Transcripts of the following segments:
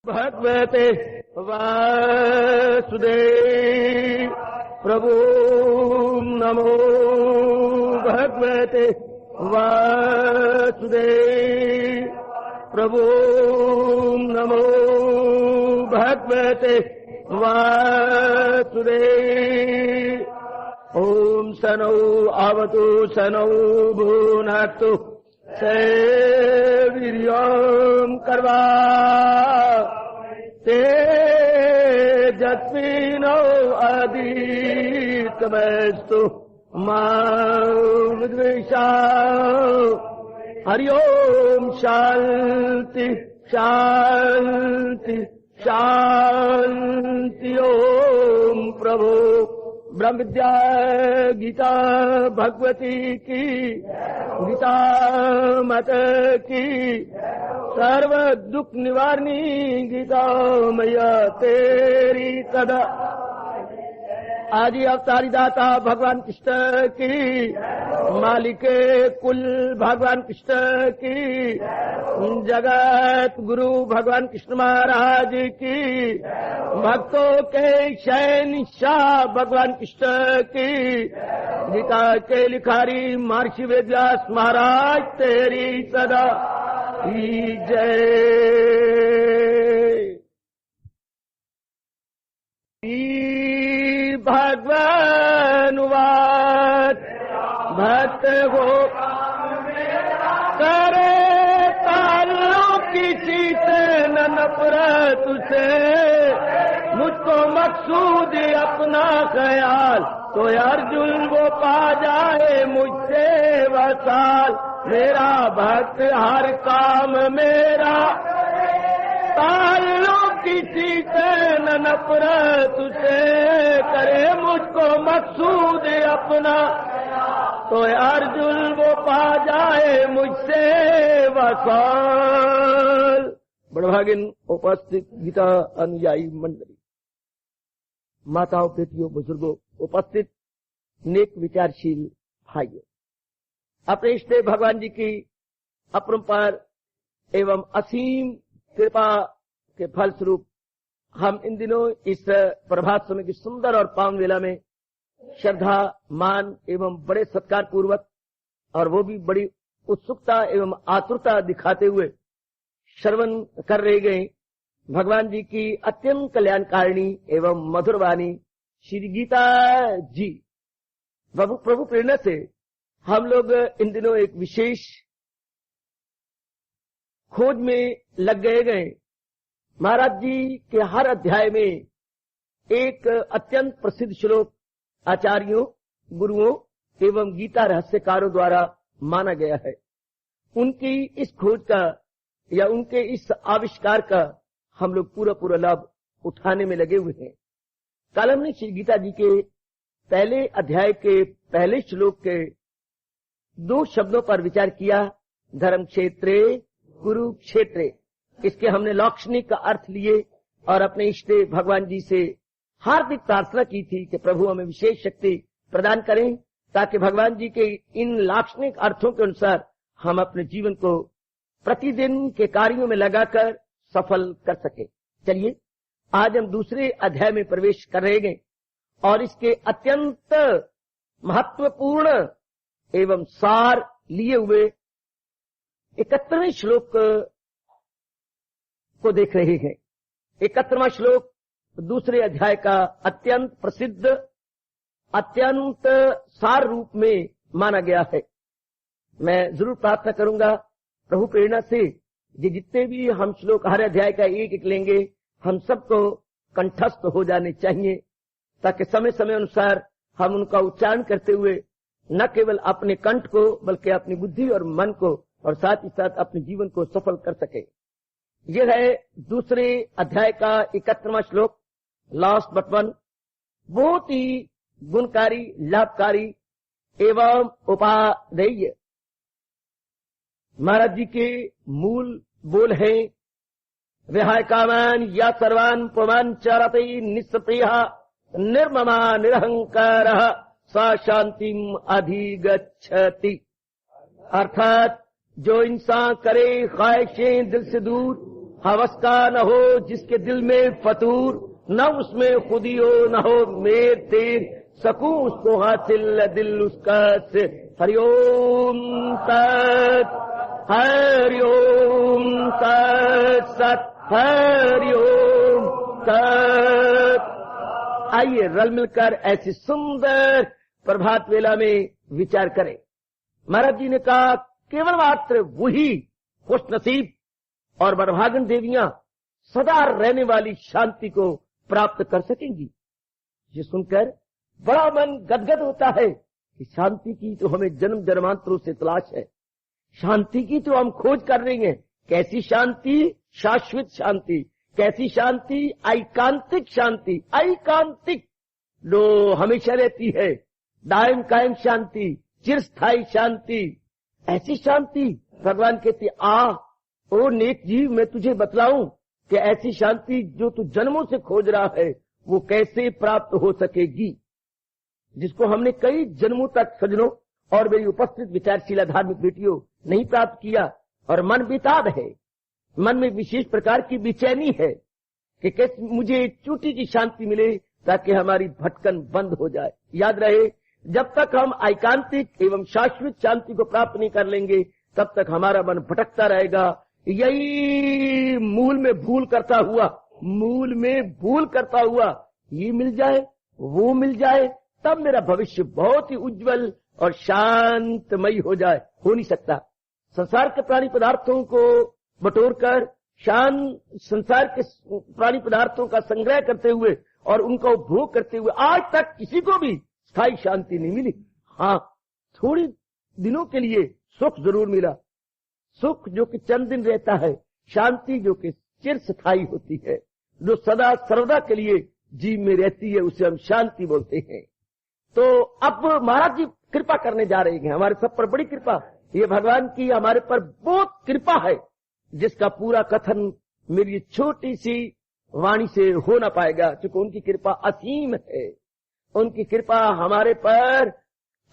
भगवते वासुदेव प्रभु नमो भगवते वासुदेव प्रभु नमो भगवते वासुदेव। ओम सनौ आवतु सनौ भुनक्तु वीर्यं कर्वा तेजस्विनो अदितमस्तु मा विद्विषावः। हरि ओम शांति शांति शांति। ओम प्रभु ब्रह्म विद्या गीता भगवती की गीता मत की सर्व दुख निवारणी गीता मैया तेरी सदा। आदि अवतारी दाता भगवान कृष्ण की मालिके कुल भगवान कृष्ण की जगत गुरु भगवान कृष्ण महाराज की भक्तों के शहंशाह भगवान कृष्ण की गीता के लिखारी महर्षि वेदव्यास महाराज तेरी सदा ही जय। भगवान वाद भक्त हो करे ताल्लुक किसी से न नफरत से। मुझको मकसूद अपना ख्याल तो अर्जुन वो पा जाए मुझसे वसाल। मेरा भक्त हर काम मेरा ताल्लुक किसी से न नफरत से करे। मुझको मकसूद अपना तो अर्जुन वो पा जाए मुझसे वसाल। बड़भागिन उपस्थित गीता अनुयायी मंडली, माताओं बेटियों बुजुर्गों, उपस्थित नेक विचारशील भाइयों, अपने इष्ट भगवान जी की अपरंपार एवं असीम कृपा के फलस्वरूप हम इन दिनों इस प्रभात समय की सुंदर और पावन वेला में श्रद्धा मान एवं बड़े सत्कार पूर्वक और वो भी बड़ी उत्सुकता एवं आतुरता दिखाते हुए श्रवण कर रहे गए भगवान जी की अत्यंत कल्याणकारिणी एवं मधुर वाणी श्री गीता जी। प्रभु प्रेरणा से हम लोग इन दिनों एक विशेष खोज में लग गए। महाराज जी के हर अध्याय में एक अत्यंत प्रसिद्ध श्लोक आचार्यों गुरुओं एवं गीता रहस्यकारों द्वारा माना गया है। उनकी इस खोज का या उनके इस आविष्कार का हम लोग पूरा लाभ उठाने में लगे हुए हैं। कल हमने श्री गीता जी के पहले अध्याय के पहले श्लोक के 2 शब्दों पर विचार किया, धर्म क्षेत्रे कुरुक्षेत्रे। इसके हमने लौक्षणिक अर्थ लिए और अपने इष्ट भगवान जी से हार्दिक प्रार्थना की थी कि प्रभु हमें विशेष शक्ति प्रदान करें ताकि भगवान जी के इन लाक्षणिक अर्थों के अनुसार हम अपने जीवन को प्रतिदिन के कार्यों में लगाकर सफल कर सके। चलिए आज हम दूसरे अध्याय में प्रवेश कर रहे हैं और इसके अत्यंत महत्वपूर्ण एवं सार लिए हुए 71वें श्लोक को देख रहे हैं। 71वां श्लोक दूसरे अध्याय का अत्यंत प्रसिद्ध अत्यंत सार रूप में माना गया है। मैं जरूर प्रार्थना करूंगा प्रभु प्रेरणा से जितने भी हम श्लोक हर अध्याय का एक लेंगे हम सबको कंठस्थ हो जाने चाहिए ताकि समय समय अनुसार हम उनका उच्चारण करते हुए न केवल अपने कंठ को बल्कि अपनी बुद्धि और मन को और साथ ही साथ अपने जीवन को सफल कर सके। यह है दूसरे अध्याय का 71वां श्लोक, लास्ट बट वन। बहुत ही गुणकारी लाभकारी एवं उपादेय महाराज जी के मूल बोल है। विहाय कामान या सर्वान पुमान चरति निष्प्रियः निर्ममा निरहंकारः सा शांतिम अधिगच्छति। अर्थात जो इंसान करे ख्वाहिशें दिल से दूर हवस का न हो जिसके दिल में फतूर, न उसमें खुदी हो न हो मेर तेर, सकूं उसको हासिल दिल उसका से। हरिओम तत्, हरिओम तत् सत, हरिओम तत्। आइए रल मिलकर ऐसी सुंदर प्रभात वेला में विचार करें। महाराज जी ने कहा केवल मात्र वही खुश नसीब और बड़भागन देवियां सदा रहने वाली शांति को प्राप्त कर सकेंगी। ये सुनकर बड़ा मन गदगद होता है कि शांति की तो हमें जन्म जन्मांतरों से तलाश है, शांति की तो हम खोज कर रहे हैं। कैसी शांति? शाश्वत शांति। कैसी शांति? ऐकांतिक शांति। ऐकांतिक जो हमेशा रहती है, दायम कायम शांति, चिरस्थायी शांति। ऐसी शांति भगवान कहते ओ नेक जीव, मैं तुझे बतलाऊं कि ऐसी शांति जो तू जन्मों से खोज रहा है वो कैसे प्राप्त हो सकेगी, जिसको हमने कई जन्मों तक सजनों और मेरी उपस्थित विचारशीला धार्मिक बेटियों नहीं प्राप्त किया। और मन बेताब है, मन में विशेष प्रकार की बेचैनी है कि कैसे मुझे चूटी की शांति मिले ताकि हमारी भटकन बंद हो जाए। याद रहे, जब तक हम ऐकांतिक एवं शाश्वत शांति को प्राप्त नहीं कर लेंगे तब तक हमारा मन भटकता रहेगा। यही मूल में भूल करता हुआ ये मिल जाए वो मिल जाए तब मेरा भविष्य बहुत ही उज्जवल और शांतमयी हो जाए। हो नहीं सकता। संसार के प्राणी पदार्थों को बटोरकर संसार के प्राणी पदार्थों का संग्रह करते हुए और उनका उपभोग करते हुए आज तक किसी को भी स्थायी शांति नहीं मिली। हाँ, थोड़ी दिनों के लिए सुख जरूर मिला, सुख जो कि चंद दिन रहता है, शांति जो कि चिर स्थायी होती है, जो सदा सर्वदा के लिए जीव में रहती है, उसे हम शांति बोलते हैं। तो अब महाराज जी कृपा करने जा रहे हैं हमारे सब पर। बड़ी कृपा, ये भगवान की हमारे पर बहुत कृपा है जिसका पूरा कथन मेरी छोटी सी वाणी से हो ना पाएगा, क्योंकि उनकी कृपा असीम है, उनकी कृपा हमारे पर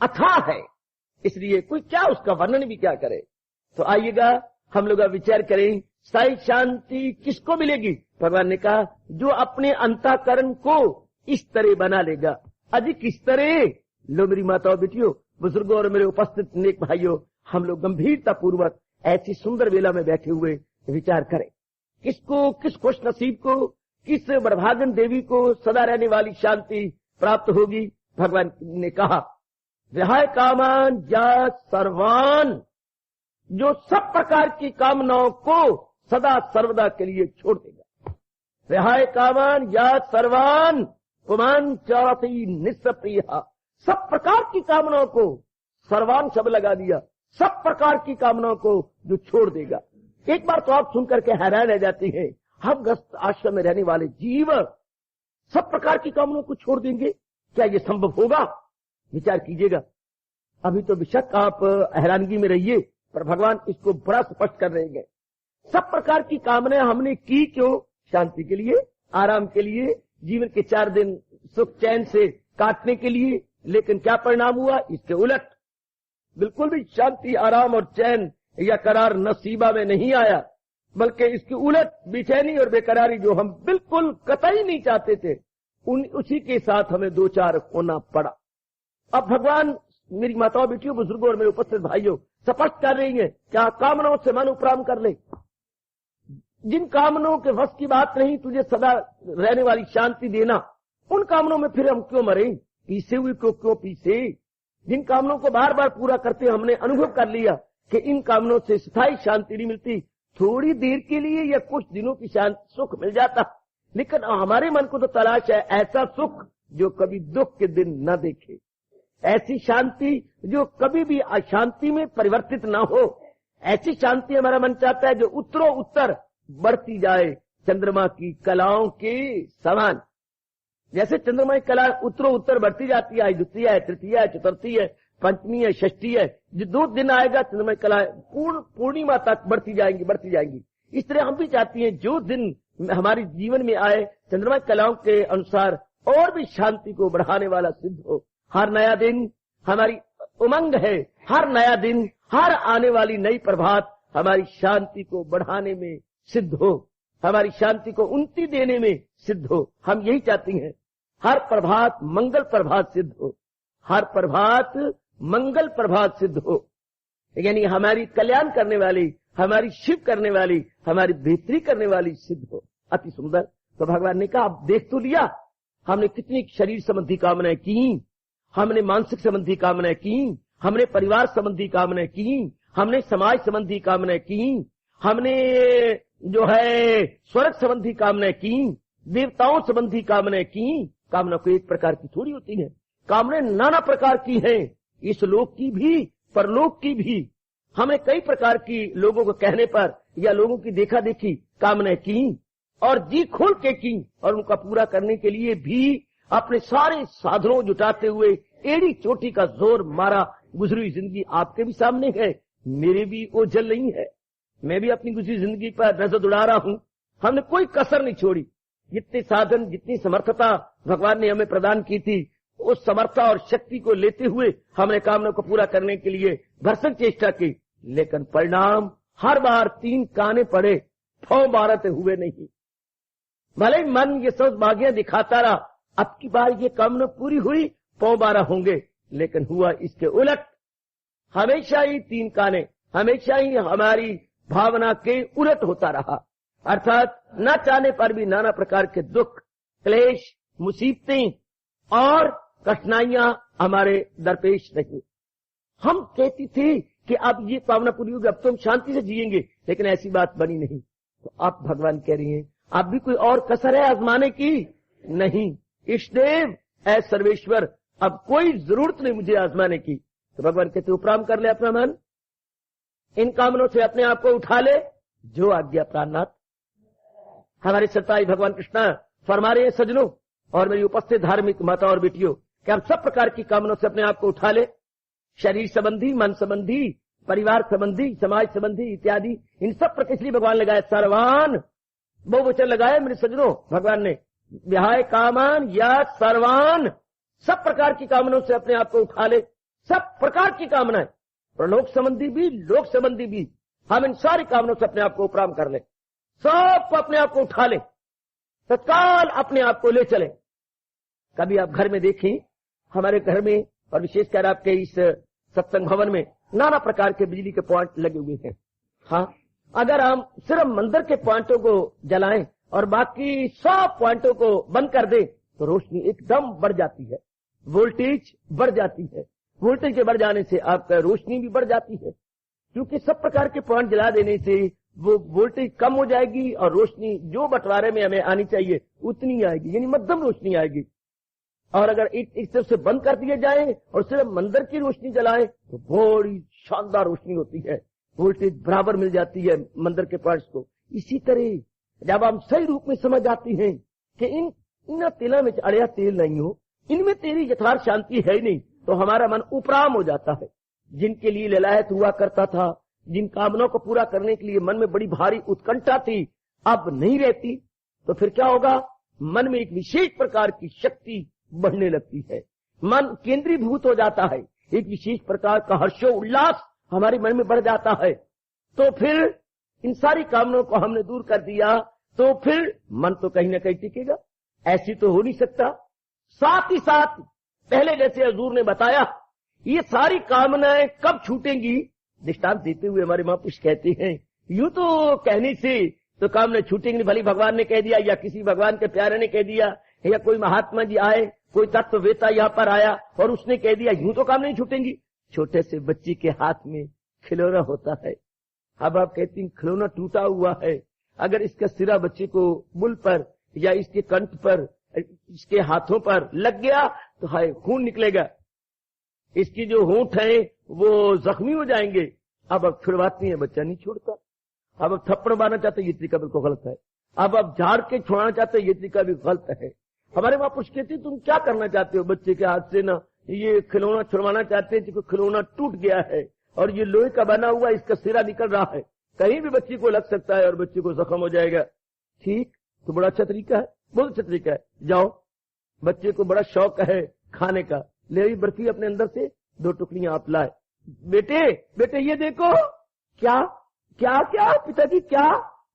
अथाह है, इसलिए कोई क्या उसका वर्णन भी क्या करे। तो आइएगा हम लोग विचार करें स्थायी शांति किसको मिलेगी। भगवान ने कहा जो अपने अंतःकरण को इस तरह बना लेगा। अधिक इस तरह लो मेरी माताओं बेटियों बुजुर्गों और मेरे उपस्थित नेक भाइयों, हम लोग गंभीरता पूर्वक ऐसी सुंदर वेला में बैठे हुए विचार करें। किसको, किस खुश नसीब को, किस बड़भागन देवी को सदा रहने वाली शांति प्राप्त होगी। भगवान ने कहा विहाय कामान या सर्वान, जो सब प्रकार की कामनाओं को सदा सर्वदा के लिए छोड़ देगा। विहाय कामान या सर्वान पुमान चाति निस्प्रिया, सब प्रकार की कामनाओं को, सर्वान शब्द लगा दिया, सब प्रकार की कामनाओं को जो छोड़ देगा। एक बार तो आप सुनकर के हैरान रह जाते हैं, हम ग्रस्त आश्रम में रहने वाले जीव सब प्रकार की कामनाओं को छोड़ देंगे, क्या ये संभव होगा? विचार कीजिएगा। अभी तो बेशक आप हैरानगी में रहिए, पर भगवान इसको बड़ा स्पष्ट कर रहे हैं। सब प्रकार की कामनाएं हमने की क्यों? शांति के लिए, आराम के लिए, जीवन के 4 दिन सुख चैन से काटने के लिए। लेकिन क्या परिणाम हुआ? इसके उलट बिल्कुल भी शांति, आराम और चैन या करार नसीबा में नहीं आया, बल्कि इसके उलट बेचैनी और बेकरारी जो हम बिल्कुल कतई नहीं चाहते थे, उसी के साथ हमें 2-4 होना पड़ा। अब भगवान मेरी माताओं बेटियों बुजुर्गों और मेरे उपस्थित भाइयों स्पष्ट कर रही है, क्या कामनाओं से मन उपराम कर ले। जिन कामनाओं के वश की बात नहीं तुझे सदा रहने वाली शांति देना, उन कामनाओं में फिर हम क्यों मरे, पीछे हुए को क्यों पीछे। जिन कामनाओं को बार बार पूरा करते हमने अनुभव कर लिया कि इन कामनाओं से स्थायी शांति नहीं मिलती, थोड़ी देर के लिए या कुछ दिनों की शांति सुख मिल जाता, लेकिन हमारे मन को तो तलाश है ऐसा सुख जो कभी दुख के दिन न देखे, ऐसी शांति जो कभी भी अशांति में परिवर्तित ना हो। ऐसी शांति हमारा मन चाहता है जो उत्तरों उत्तर बढ़ती जाए, चंद्रमा की कलाओं के समान। जैसे चंद्रमा की कला उत्तरों उत्तर बढ़ती जाती है, द्वितीय है, तृतीय है, चतुर्थी है, पंचमी है, षष्ठी है, जो 2 दिन आएगा चंद्रमा की कला पूर्णिमा तक बढ़ती जाएंगी। इस तरह हम भी चाहती हैं जो दिन हमारे जीवन में आए चंद्रमा की कलाओं के अनुसार और भी शांति को बढ़ाने वाला सिद्ध हो। हर नया दिन हमारी उमंग है, हर नया दिन, हर आने वाली नई प्रभात हमारी शांति को बढ़ाने में सिद्ध हो। हमारी शांति को उन्नति देने में सिद्ध हो। हम यही चाहते हैं, हर प्रभात मंगल प्रभात सिद्ध हो, हर प्रभात मंगल प्रभात सिद्ध हो, यानी हमारी कल्याण करने वाली, हमारी शिव करने वाली, हमारी बेहतरी करने वाली सिद्ध हो। अति सुंदर। तो भगवान ने कहा, अब देख तो लिया, हमने कितनी शरीर संबंधी कामनाएं की, हमने मानसिक संबंधी कामनाएं की, हमने परिवार संबंधी कामनाएं की, हमने समाज संबंधी कामनाएं की, हमने जो है स्वर्ग संबंधी कामनाएं की, देवताओं संबंधी कामनाएं की। कामना को एक प्रकार की थोड़ी होती है, कामनाएं नाना प्रकार की हैं, इस लोक की भी परलोक की भी। हमने कई प्रकार की लोगों को कहने पर या लोगों की देखा देखी कामनाएं की और जी खोल के की, और उनका पूरा करने के लिए भी अपने सारे साधनों जुटाते हुए एड़ी चोटी का जोर मारा। गुजरी हुई जिंदगी आपके भी सामने है, मेरे भी ओझल नहीं है, मैं भी अपनी गुजरी जिंदगी पर नजर उड़ा रहा हूं। हमने कोई कसर नहीं छोड़ी। जितने साधन, जितनी समर्थता भगवान ने हमें प्रदान की थी, उस समर्था और शक्ति को लेते हुए हमने कामना को पूरा करने के लिए भरसक चेष्टा की, लेकिन परिणाम हर बार 3 काने पड़े, 12 हुए नहीं। भले मन ये सब बागियां दिखाता रहा, अब की बार ये कामना पूरी हुई, 12 होंगे, लेकिन हुआ इसके उलट। हमेशा ही 3 काने, हमेशा ही हमारी भावना के उलट होता रहा, अर्थात न चाहने पर भी नाना प्रकार के दुख, क्लेश, मुसीबतें और कठिनाइयां हमारे दरपेश रही। हम कहती थी कि अब ये कामना पूरी होगी, अब तो हम शांति से जिएंगे, लेकिन ऐसी बात बनी नहीं। तो अब भगवान कह रही हैं, अब भी कोई और कसर है आजमाने की? नहीं, इष्टदेव ऐ सर्वेश्वर, अब कोई जरूरत नहीं मुझे आजमाने की। तो भगवान कहते उपराम कर ले अपना मन, इन कामनों से अपने आप को उठा ले, जो आज्ञा प्राणनाथ। हमारे सताई भगवान कृष्ण फरमा रहे हैं सज्जनों और मेरी उपस्थित धार्मिक माता और बेटियों, कि हम सब प्रकार की कामनों से अपने आप को उठा ले, शरीर संबंधी, मन संबंधी, परिवार संबंधी, समाज संबंधी इत्यादि। इन सब पर किस लिए भगवान लगाए? सर्वान, बहुवचन लगाए मेरे सज्जनों भगवान ने। विहाय कामान या सर्वान, सब प्रकार की कामनाओं से अपने आप को उठा ले, सब प्रकार की कामनाएं, प्रलोक संबंधी भी, लोक संबंधी भी। हम इन सारी कामनाओं से अपने आप को उपराम कर ले, सबको अपने आप को उठा ले, तत्काल अपने आप को ले चले। कभी आप घर में देखें, हमारे घर में और विशेषकर आपके इस सत्संग भवन में नाना प्रकार के बिजली के पॉइंट लगे हुए हैं। हाँ, अगर हम सिर्फ मंदिर के पॉइंटों को जलाएं और बाकी सब पॉइंटों को बंद कर दें तो रोशनी एकदम बढ़ जाती है, वोल्टेज बढ़ जाती है। वोल्टेज के बढ़ जाने से आपका रोशनी भी बढ़ जाती है, क्योंकि सब प्रकार के पॉइंट जला देने से वो वोल्टेज कम हो जाएगी और रोशनी जो बंटवारे में हमें आनी चाहिए उतनी आएगी, यानी मध्यम रोशनी आएगी। और अगर एक तरफ से बंद कर दिए जाए और सिर्फ मंदिर की रोशनी जलाएं तो बड़ी शानदार रोशनी होती है, वोल्टेज बराबर मिल जाती है मंदिर के पॉइंट्स को। इसी तरह जब हम सही रूप में समझ आती हैं कि इन तेलों में अड़िया तेल नहीं हो, इनमें तेरी यथार्थ शांति है ही नहीं, तो हमारा मन उपराम हो जाता है। जिनके लिए ललायत हुआ करता था, जिन कामनाओं को पूरा करने के लिए मन में बड़ी भारी उत्कंठा थी, अब नहीं रहती। तो फिर क्या होगा? मन में एक विशेष प्रकार की शक्ति बढ़ने लगती है, मन केंद्रीभूत हो जाता है, एक विशेष प्रकार का हर्षो उल्लास हमारे मन में बढ़ जाता है। तो फिर इन सारी कामनाओं को हमने दूर कर दिया, तो फिर मन तो कहीं ना कहीं टिकेगा, ऐसी तो हो नहीं सकता। साथ ही साथ पहले जैसे हजूर ने बताया, ये सारी कामनाएं कब छूटेंगी? दृष्टांत देते हुए हमारे महापुरुष कहते हैं, यूं तो कहने से तो कामनाएं छूटेंगी, भली भगवान ने कह दिया या किसी भगवान के प्यारे ने कह दिया या कोई महात्मा जी आए, कोई तत्ववेता यहाँ पर आया और उसने कह दिया, यूं तो काम नहीं छूटेंगी। छोटे से बच्चे के हाथ में खिलौना होता है, अब आप कहती हैं खिलौना टूटा हुआ है, अगर इसका सिरा बच्चे को मुल पर या इसके कंठ पर, इसके हाथों पर लग गया तो हाय खून निकलेगा, इसकी जो होंठ है वो जख्मी हो जाएंगे। अब छुड़वाती है, बच्चा नहीं छोड़ता। अब थप्पड़ मारना चाहते, ये तरीका बिल्कुल गलत है। अब झाड़ के छुड़ाना चाहते, ये तरीका भी गलत है। हमारे महापुरुष कहते तुम क्या करना चाहते हो बच्चे के हाथ से? ना ये खिलौना छुड़वाना चाहते हैं, क्योंकि खिलौना टूट गया है और ये लोहे का बना हुआ, इसका सिरा निकल रहा है, कहीं भी बच्चे को लग सकता है और बच्चे को जख्म हो जाएगा। ठीक, तो बड़ा अच्छा तरीका है, बहुत अच्छा तरीका है। जाओ, बच्चे को बड़ा शौक है खाने का, ले बर्फी अपने अंदर से 2 टुकड़ियां आप लाए, बेटे ये देखो, क्या क्या क्या पिताजी क्या?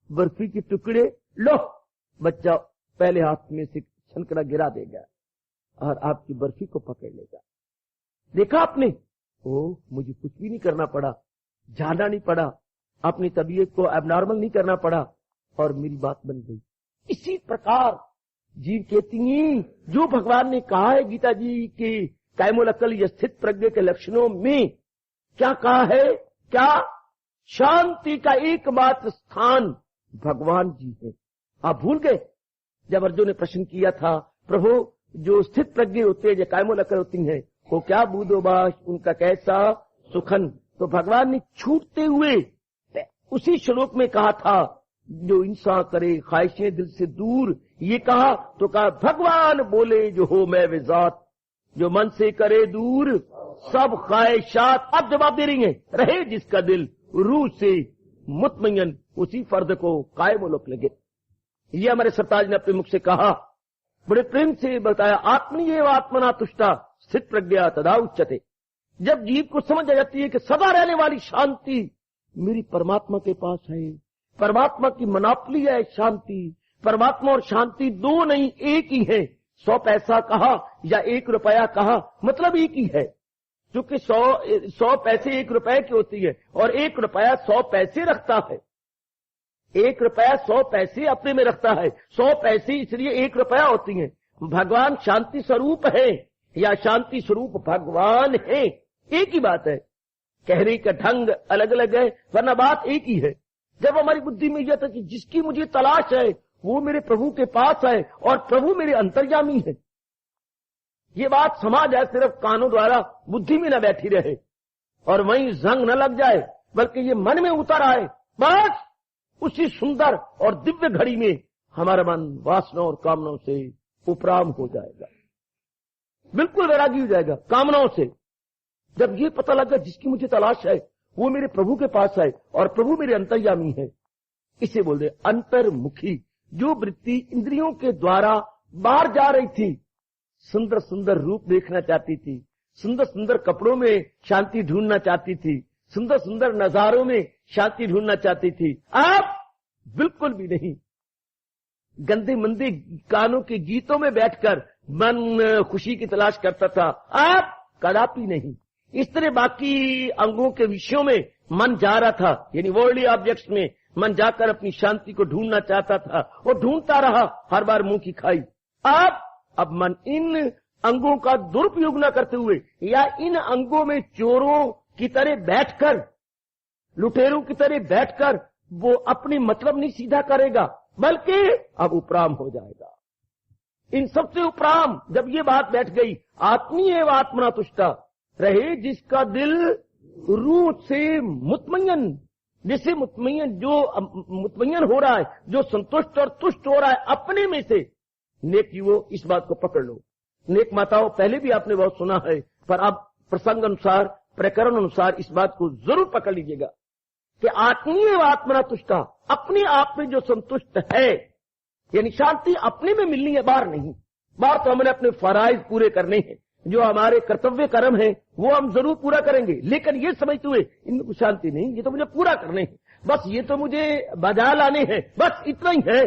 बर्फी के टुकड़े लो बच्चा पहले हाथ में से छनकड़ा गिरा देगा और आपकी बर्फी को पकड़ लेगा। देखा आपने? ओ, मुझे कुछ भी नहीं करना पड़ा, जाना नहीं पड़ा, अपनी तबीयत को एबनॉर्मल नहीं करना पड़ा और मेरी बात बन गई। इसी प्रकार जीव कहती हैं, जो भगवान ने कहा है गीता जी के कायमुल अकल या स्थित प्रज्ञ के लक्षणों में, क्या कहा है? क्या? शांति का एकमात्र स्थान भगवान जी है। आप भूल गए? जब अर्जुन ने प्रश्न किया था, प्रभु जो स्थित प्रज्ञ होते हैं, जो कायमुल अकल होती हैं, वो क्या बूदोबाश, उनका कैसा सुखन? तो भगवान ने छूटते हुए उसी श्लोक में कहा था, जो इंसान करे ख्वाहिशें दिल से दूर, ये कहा तो कहा भगवान बोले जो हो मैं वे जात, जो मन से करे दूर सब ख्वाहिशात। अब जवाब दे रही है, रहे जिसका दिल रूह से मुतमय्यन, उसी फर्द को कायमुल लगे। ये हमारे सरताज ने अपने मुख से कहा, बड़े प्रेम से बताया, आत्मीय आत्मना तुष्टा स्थित प्रज्ञा तदा उच्चते। जब जीव को समझ आ जाती है कि सदा रहने वाली शांति मेरी परमात्मा के पास है, परमात्मा की मनापली है शांति, परमात्मा और शांति दो नहीं एक ही है। 100 पैसा कहा या 1 रुपया कहा, मतलब एक ही है, क्योंकि 100 पैसे 1 रुपए की होती है और 1 रुपया 100 पैसे रखता है। 1 रुपया 100 पैसे अपने में रखता है, 100 पैसे इसलिए 1 रुपया होती है। भगवान शांति स्वरूप है या शांति स्वरूप भगवान है, एक ही बात है। कहने का ढंग अलग अलग है, वरना बात एक ही है। जब हमारी बुद्धि में यह था कि जिसकी मुझे तलाश है वो मेरे प्रभु के पास है और प्रभु मेरे अंतर्यामी है, ये बात समा जाए, सिर्फ कानों द्वारा बुद्धि में न बैठी रहे और वहीं जंग न लग जाए, बल्कि ये मन में उतर आए, बस उसी सुंदर और दिव्य घड़ी में हमारा मन वासनाओं और कामनाओं से उपराम हो जाएगा, बिल्कुल वैरागी हो जाएगा कामनाओं से। जब ये पता लगा जिसकी मुझे तलाश है वो मेरे प्रभु के पास है और प्रभु मेरे अंतर्यामी है, इसे बोलते अंतर्मुखी। जो वृत्ति इंद्रियों के द्वारा बाहर जा रही थी, सुंदर सुंदर रूप देखना चाहती थी, सुंदर सुंदर कपड़ों में शांति ढूंढना चाहती थी, सुंदर सुंदर नजारों में शांति ढूंढना चाहती थी, अब बिल्कुल भी नहीं। गंदे मंदे गानों के गीतों में बैठकर मन खुशी की तलाश करता था, अब कदापि नहीं। इस तरह बाकी अंगों के विषयों में मन जा रहा था, यानी वर्ल्डली ऑब्जेक्ट्स में मन जाकर अपनी शांति को ढूंढना चाहता था और ढूंढता रहा, हर बार मुंह की खाई। अब मन इन अंगों का दुरुपयोग न करते हुए या इन अंगों में चोरों की तरह बैठकर, लुटेरों की तरह बैठकर वो अपनी मतलब नहीं सीधा करेगा, बल्कि अब उपराम हो जाएगा। इन सबसे उपराम जब ये बात बैठ गई, आत्मीय एवं आत्मना तुष्टा, रहे जिसका दिल रूह से मुतमय्यन, जिससे मुतमय्यन, जो मुतमय्यन हो रहा है, जो संतुष्ट और तुष्ट हो रहा है अपने में से, नेक युवो इस बात को पकड़ लो। नेक माताओं, पहले भी आपने बहुत सुना है, पर अब प्रसंग अनुसार, प्रकरण अनुसार इस बात को जरूर पकड़ लीजिएगा कि आत्मीय आत्मना तुष्टा, अपने आप में जो संतुष्ट है, यानी शांति अपने में मिलनी है, बाहर नहीं। बाहर तो हमने अपने फराइज पूरे करने हैं, जो हमारे कर्तव्य कर्म है वो हम जरूर पूरा करेंगे, लेकिन ये समझते हुए इनमें कुछ शांति नहीं, ये तो मुझे पूरा करने हैं, बस ये तो मुझे बजा लाने हैं, बस इतना ही है।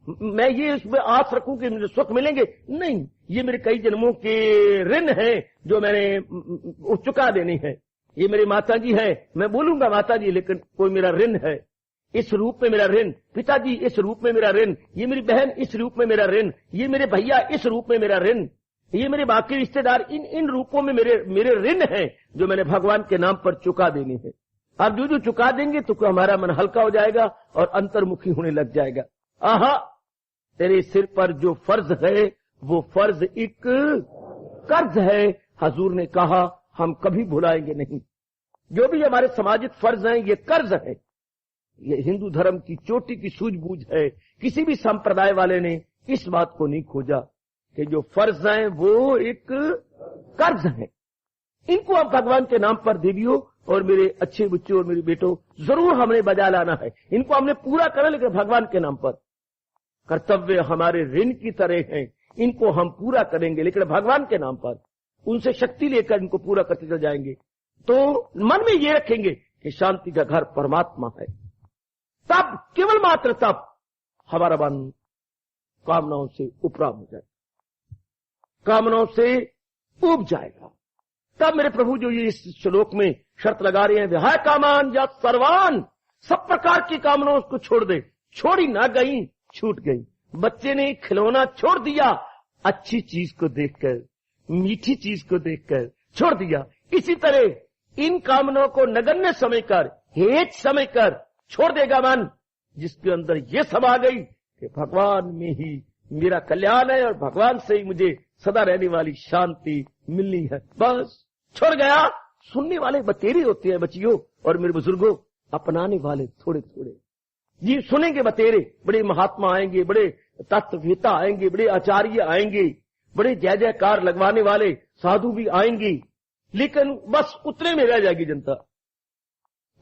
मैं ये इसमें आस रखूं कि मुझे सुख मिलेंगे, नहीं, ये मेरे कई जन्मों के ऋण है जो मैंने चुका देने हैं। ये मेरी माता जी है, मैं बोलूंगा माता जी, लेकिन कोई मेरा ऋण है, इस रूप में मेरा ऋण, पिताजी इस रूप में मेरा ऋण, ये मेरी बहन इस रूप में मेरा ऋण, ये मेरे भैया इस रूप में मेरा ऋण, ये मेरे बाकी रिश्तेदार इन रूपों में मेरे ऋण हैं जो मैंने भगवान के नाम पर चुका देने हैं। अब जो चुका देंगे तो हमारा मन हल्का हो जाएगा और अंतर्मुखी होने लग जाएगा। आहा, तेरे सिर पर जो फर्ज है वो फर्ज एक कर्ज है, हजूर ने कहा, हम कभी भुलाएंगे नहीं। जो भी हमारे सामाजिक फर्ज हैं ये कर्ज है, ये हिंदू धर्म की चोटी की सूझबूझ है। किसी भी संप्रदाय वाले ने इस बात को नहीं खोजा कि जो फर्ज हैं वो एक कर्ज है। इनको हम भगवान के नाम पर देवियों और मेरे अच्छे बच्चों और मेरे बेटों जरूर हमने बजा लाना है, इनको हमने पूरा करना, लेकिन भगवान के नाम पर। कर्तव्य हमारे ऋण की तरह हैं, इनको हम पूरा करेंगे लेकिन भगवान के नाम पर, उनसे शक्ति लेकर इनको पूरा करते चल जाएंगे। तो मन में ये रखेंगे कि शांति का घर परमात्मा है, तब केवल मात्र तब हमारा मन कामनाओं से उपराम हो जाएगा, कामनाओं से उब जाएगा। तब मेरे प्रभु जो ये इस श्लोक में शर्त लगा रहे हैं, विहाय कामान या सर्वान, सब प्रकार की कामनाओं को छोड़ दे। छोड़ी ना गई, छूट गई। बच्चे ने खिलौना छोड़ दिया, अच्छी चीज को देखकर, मीठी चीज को देखकर छोड़ दिया। इसी तरह इन कामनाओं को नगण्य समझकर, हेच समझकर छोड़ देगा मन, जिसके अंदर ये समा गई कि भगवान में ही मेरा कल्याण है और भगवान से ही मुझे सदा रहने वाली शांति मिलनी है। बस छोड़ गया। सुनने वाले बतेरे होते हैं बच्चियों और मेरे बुजुर्गों, अपनाने वाले थोड़े थोड़े। जी सुनेंगे बतेरे, बड़े महात्मा आएंगे, बड़े तत्ववेता आएंगे, बड़े आचार्य आएंगे, बड़े जय जयकार लगवाने वाले साधु भी आएंगे, लेकिन बस उतने में रह जाएगी जनता।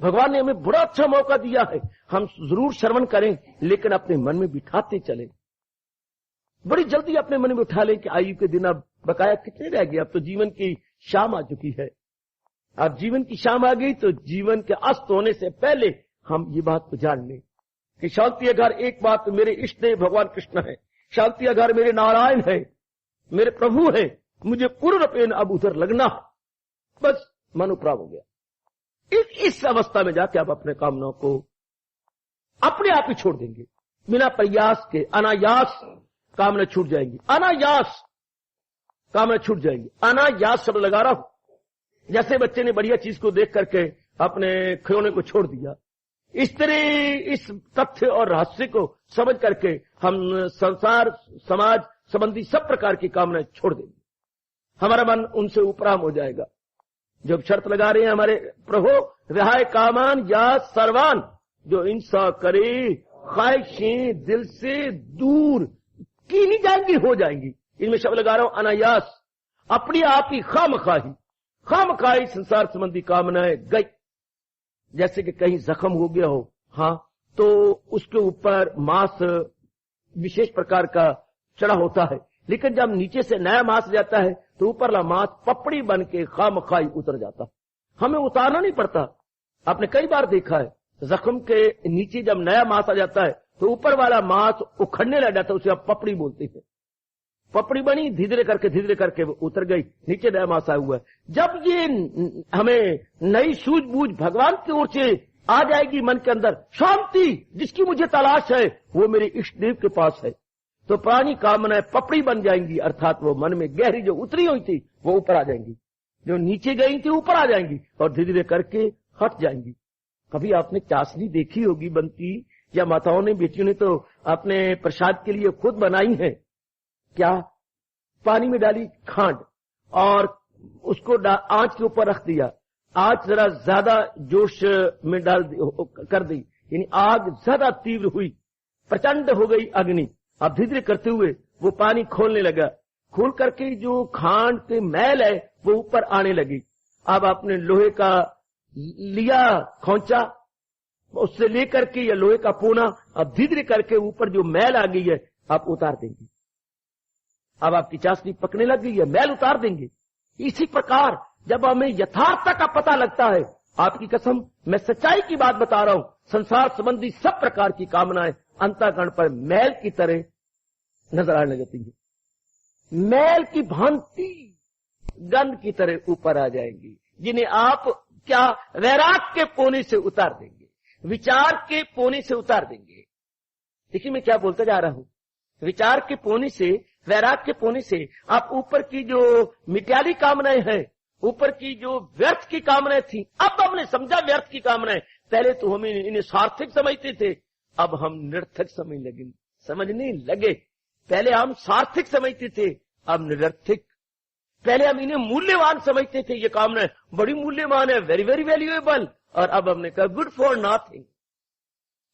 भगवान ने हमें बड़ा अच्छा मौका दिया है, हम जरूर श्रवण करें, लेकिन अपने मन में बिठाते चले। बड़ी जल्दी अपने मन में उठा लें कि आयु के दिन अब बकाया कितने रह गए, अब तो जीवन की शाम आ चुकी है। अब जीवन की शाम आ गई तो जीवन के अस्त होने से पहले हम ये बात को जान लें कि शांति घर एक बात मेरे इष्ट देव भगवान कृष्ण है, शांति घर मेरे नारायण है, मेरे प्रभु है, मुझे पूर्ण रूपेण अब उधर लगना है। बस मन उपराम हो गया। इस अवस्था में जाके आप अपने कामनाओं को अपने आप ही छोड़ देंगे, बिना प्रयास के। अनायास कामना छूट जाएंगी, अनायास कामना छूट जाएंगी। अनायास शब्द लगा रहा हूं, जैसे बच्चे ने बढ़िया चीज को देख करके अपने खिलौने को छोड़ दिया, इस तरह इस तथ्य और रहस्य को समझ करके हम संसार समाज संबंधी सब प्रकार की कामनाएं छोड़ देंगे, हमारा मन उनसे उपराम हो जाएगा। जब शर्त लगा रहे हैं हमारे प्रभु, विहाय कामान या सर्वान, जो इंसा करे ख्वाहिशें दिल से दूर की नहीं जाएंगी, हो जाएंगी। इनमें शब्द लगा रहा हूं अनायास, अपनी आप ही खामखाही संसार संबंधी कामनाएं गई। जैसे कि कहीं जख्म हो गया हो, हाँ, तो उसके ऊपर मांस विशेष प्रकार का चढ़ा होता है, लेकिन जब नीचे से नया मांस जाता है तो ऊपरला मांस पपड़ी बन के खामखाई उतर जाता है, हमें उतारना नहीं पड़ता। आपने कई बार देखा है, जख्म के नीचे जब नया मांस आ जाता है तो ऊपर वाला मांस उखड़ने लग जाता है, उसे आप पपड़ी बोलते हैं। पपड़ी बनी, धीरे करके वो उतर गई, नीचे नया मांस आया हुआ है। जब ये हमें नई सूझबूझ भगवान की ओर से आ जाएगी मन के अंदर, शांति जिसकी मुझे तलाश है वो मेरे इष्ट देव के पास है, तो पुरानी कामनाएं पपड़ी बन जाएंगी, अर्थात वो मन में गहरी जो उतरी हुई थी वो ऊपर आ जाएंगी, जो नीचे गई थी ऊपर आ जाएंगी और धीरे करके हट जाएंगी। कभी आपने चाशनी देखी होगी बनती, या माताओं ने बेटियों ने तो अपने प्रसाद के लिए खुद बनाई है। क्या? पानी में डाली खांड और उसको आंच के ऊपर रख दिया, आंच जरा ज्यादा जोश में डाल कर दी, यानी आग ज्यादा तीव्र हुई, प्रचंड हो गई अग्नि। अब धीरे करते हुए वो पानी खोलने लगा, खोल करके जो खांड के मैल है वो ऊपर आने लगी। अब आपने लोहे का लिया खोंचा, उससे लेकर के या लोहे का पूना, अब धीरे करके ऊपर जो मैल आ गई है आप उतार देंगे। अब आपकी चाशनी पकने लग गई है, मैल उतार देंगे। इसी प्रकार जब हमें यथार्थ का पता लगता है, आपकी कसम मैं सच्चाई की बात बता रहा हूं, संसार संबंधी सब प्रकार की कामनाएं अंतःकरण पर मैल की तरह नजर आने लगती है, मैल की भांति गंध की तरह ऊपर आ जाएंगी, जिन्हें आप क्या वैराग के पोने से उतार देंगे, विचार के पोने से उतार देंगे। देखिए मैं क्या बोलता जा रहा हूं, विचार के पोने से, वैराग के पोने से आप ऊपर की जो मिट्याली कामनाएं हैं, ऊपर की जो व्यर्थ की कामनाएं थी, अब हमने समझा व्यर्थ की कामनाएं। पहले तो हम इन्हें सार्थक समझते थे, अब हम निरर्थक समझने लगे। पहले हम सार्थक समझते थे, अब निरर्थक। पहले हम इन्हें मूल्यवान समझते थे, ये कामनाएं बड़ी मूल्यवान है, वेरी वेरी वैल्यूएबल, और अब हमने कहा गुड फॉर नथिंग।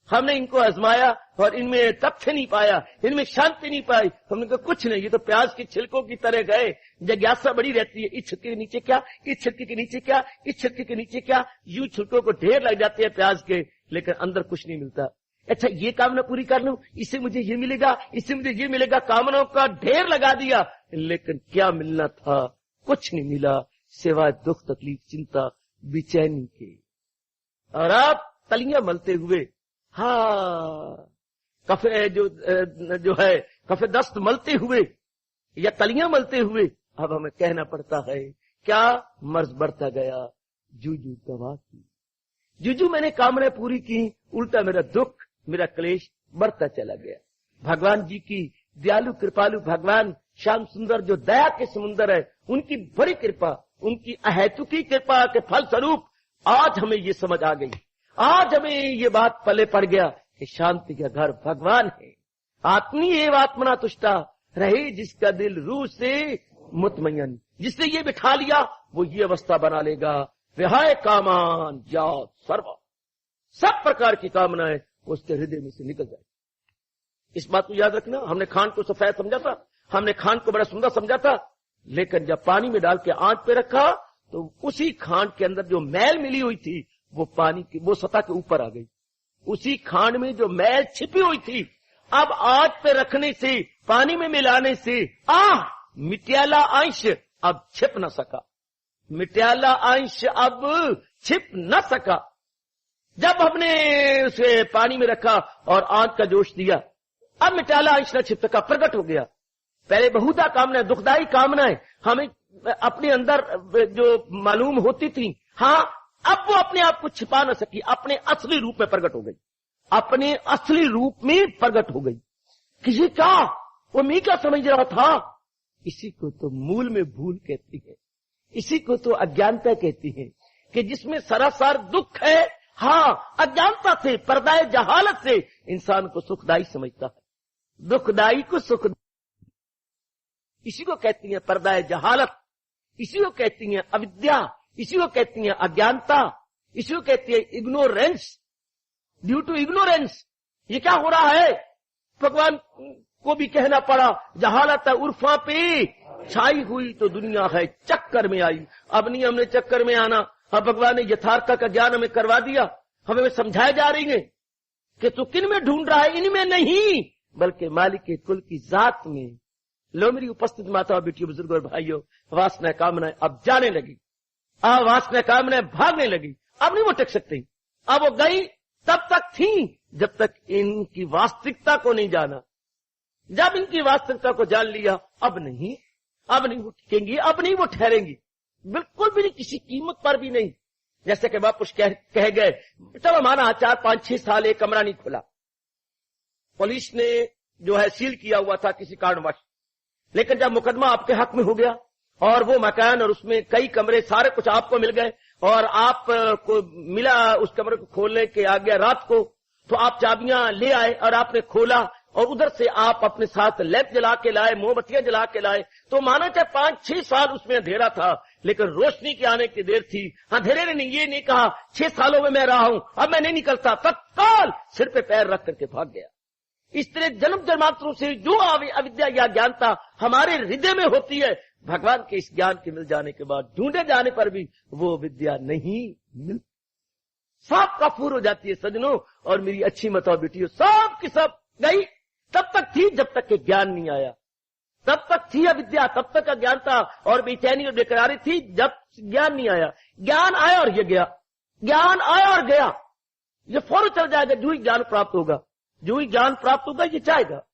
हमने इनको आजमाया और इनमें तथ्य नहीं पाया, इनमें शांति नहीं पाई। हमने कहा कुछ नहीं, ये तो प्याज के छिलकों की तरह गए, जिज्ञासा बड़ी रहती है, इस छिलके के नीचे क्या, इस छिलके के नीचे क्या, इस छिलके के नीचे क्या, यूं छिलकों को ढेर लग जाते हैं प्याज के, लेकिन अंदर कुछ नहीं मिलता। अच्छा ये कामना पूरी कर लूं, इससे मुझे ये मिलेगा, इससे मुझे ये मिलेगा, कामनाओं का ढेर लगा दिया, लेकिन क्या मिलना था, कुछ नहीं मिला सिवाय दुख तकलीफ चिंता बेचैनी के। और आप तलियां मलते हुए, हाँ कफे जो है कफे दस्त मलते हुए या तलियां मलते हुए अब हमें कहना पड़ता है क्या मर्ज बढ़ता गया, जूजू दवा की, जूजू मैंने कामना पूरी की, उल्टा मेरा दुख मेरा क्लेश बढ़ता चला गया। भगवान जी की दयालु कृपालु भगवान श्याम सुंदर जो दया के समुंदर है, उनकी बड़ी कृपा, उनकी अहेतुकी कृपा के फल स्वरूप आज हमें ये समझ आ गई, आज हमें ये बात पले पड़ गया कि शांति का घर भगवान है। आत्मी एवं आत्मना तुष्टा रहे जिसका दिल रूह से मुतमयन, जिसने ये बिठा लिया वो ये अवस्था बना लेगा। विहाय कामान जात सर्व, सब प्रकार की कामनाएं उसके हृदय में से निकल जाए। इस बात को याद रखना। हमने खांड को सफेद समझा था, हमने खांड को बड़ा सुंदर समझा था, लेकिन जब पानी में डाल के आंच पे रखा तो उसी खांड के अंदर जो मैल मिली हुई थी वो पानी की वो सतह के ऊपर आ गई। उसी खांड में जो मैल छिपी हुई थी अब आंच पे रखने से, पानी में मिलाने से मिट्याला अंश अब छिप न सका, मिट्याला अंश अब छिप न सका। जब हमने उसे पानी में रखा और आंच का जोश दिया, अब मिट्याला अंश न छिप सका, प्रकट हो गया। पहले बहुधा कामनाएं, दुखदायी कामनाएं हमें अपने अंदर जो मालूम होती थी, अब वो अपने आप को छिपा न सकी, अपने असली रूप में प्रकट हो गई, अपने असली रूप में प्रकट हो गई। किसी का वो मैं क्या समझ रहा था, इसी को तो मूल में भूल कहती है, इसी को तो अज्ञानता कहती है कि जिसमें सरासर दुख है। अज्ञानता से, पर्दाए जहालत से इंसान को सुखदायी समझता है, दुखदायी को सुख, इसी को कहती है पर्दाए जहालत, इसी को कहती है अविद्या, इसी को कहती है अज्ञानता, इसी को कहती है इग्नोरेंस। ड्यू टू इग्नोरेंस ये क्या हो रहा है, भगवान को भी कहना पड़ा, जहालत उर्फा पे छाई हुई तो दुनिया है चक्कर में आई। अब नहीं हमने चक्कर में आना, अब भगवान ने यथार्थ का ज्ञान हमें करवा दिया, हमें समझाए जा रही है कि तू किन में ढूंढ रहा है, इनमें नहीं बल्कि मालिक के कुल की जात में। लो मेरी उपस्थित माता बेटियों बुजुर्गों और भाइयों, वासना कामनाएं अब जाने लगी, अब वासना कामनाएं भागने लगी, अब नहीं वो टिक सकती। अब वो गई तब तक थी जब तक इनकी वास्तविकता को नहीं जाना। जब इनकी वास्तविकता को जान लिया अब नहीं वो टिकेंगी, अब नहीं वो ठहरेंगी, बिल्कुल भी नहीं, किसी कीमत पर भी नहीं। जैसे कि बापुष कह गए, तब हमारा 4-5-6 साल एक कमरा नहीं खुला, पुलिस ने जो है सील किया हुआ था किसी कारणवश, लेकिन जब मुकदमा आपके हक में हो गया और वो मकान और उसमें कई कमरे सारे कुछ आपको मिल गए और आप को मिला उस कमरे को खोलने के आ गया रात को, तो आप चाबियां ले आए और आपने खोला और उधर से आप अपने साथ लैंप जला के लाए, मोमबत्तियां जला के लाए। तो माना चाहे 5-6 साल उसमें अंधेरा था, लेकिन रोशनी के आने की देर थी। अंधेरे ने ये नहीं कहा 6 सालों में मैं रहा हूं अब मैं नहीं निकलता, तत्काल सिर पे पैर रख करके भाग गया। इस तरह जन्म जन्मांतरों से जो अविद्या या ज्ञानता हमारे हृदय में होती है, भगवान के इस ज्ञान के मिल जाने के बाद ढूंढे जाने पर भी वो विद्या नहीं मिलती, सब कफूर हो जाती है सजनों। और मेरी अच्छी माता बेटियों, सब की सब गई। तब तक थी जब तक के ज्ञान नहीं आया, तब तक थी अविद्या, तब तक अज्ञानता और बेचैनी और बेकरारी थी जब ज्ञान नहीं आया। ज्ञान आया और ये गया, ज्ञान आया और गया, ये फौरन चल जाएगा। जो ही ज्ञान प्राप्त होगा, जो ही ज्ञान प्राप्त होगा ये जाएगा,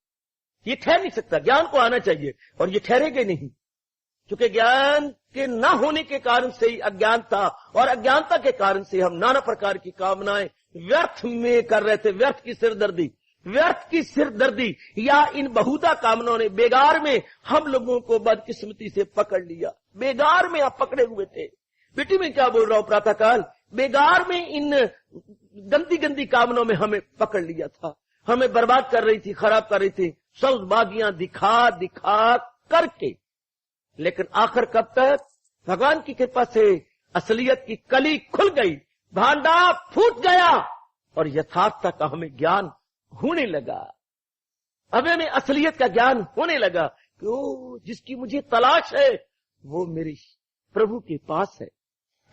ये ठहर नहीं सकता। ज्ञान को आना चाहिए और ये ठहरेगा नहीं, क्योंकि ज्ञान के न होने के कारण से ही अज्ञानता, और अज्ञानता के कारण से हम नाना प्रकार की कामनाएं व्यर्थ में कर रहे थे। व्यर्थ की सिरदर्दी, व्यर्थ की सिरदर्दी या इन बहुधा कामनाओं ने बेगार में हम लोगों को बदकिस्मती से पकड़ लिया। बेगार में आप पकड़े हुए थे। बेटी में क्या बोल रहा हूं प्रातःकाल, बेगार में इन गंदी गंदी कामनाओं में हमें पकड़ लिया था, हमें बर्बाद कर रही थी, खराब कर रही थी, सब बागियां दिखा दिखा करके। लेकिन आखिर कब तक, भगवान की कृपा से असलियत की कली खुल गई, भांडा फूट गया और यथार्थता का हमें ज्ञान होने लगा। अब हमें असलियत का ज्ञान होने लगा कि ओ जिसकी मुझे तलाश है वो मेरे प्रभु के पास है।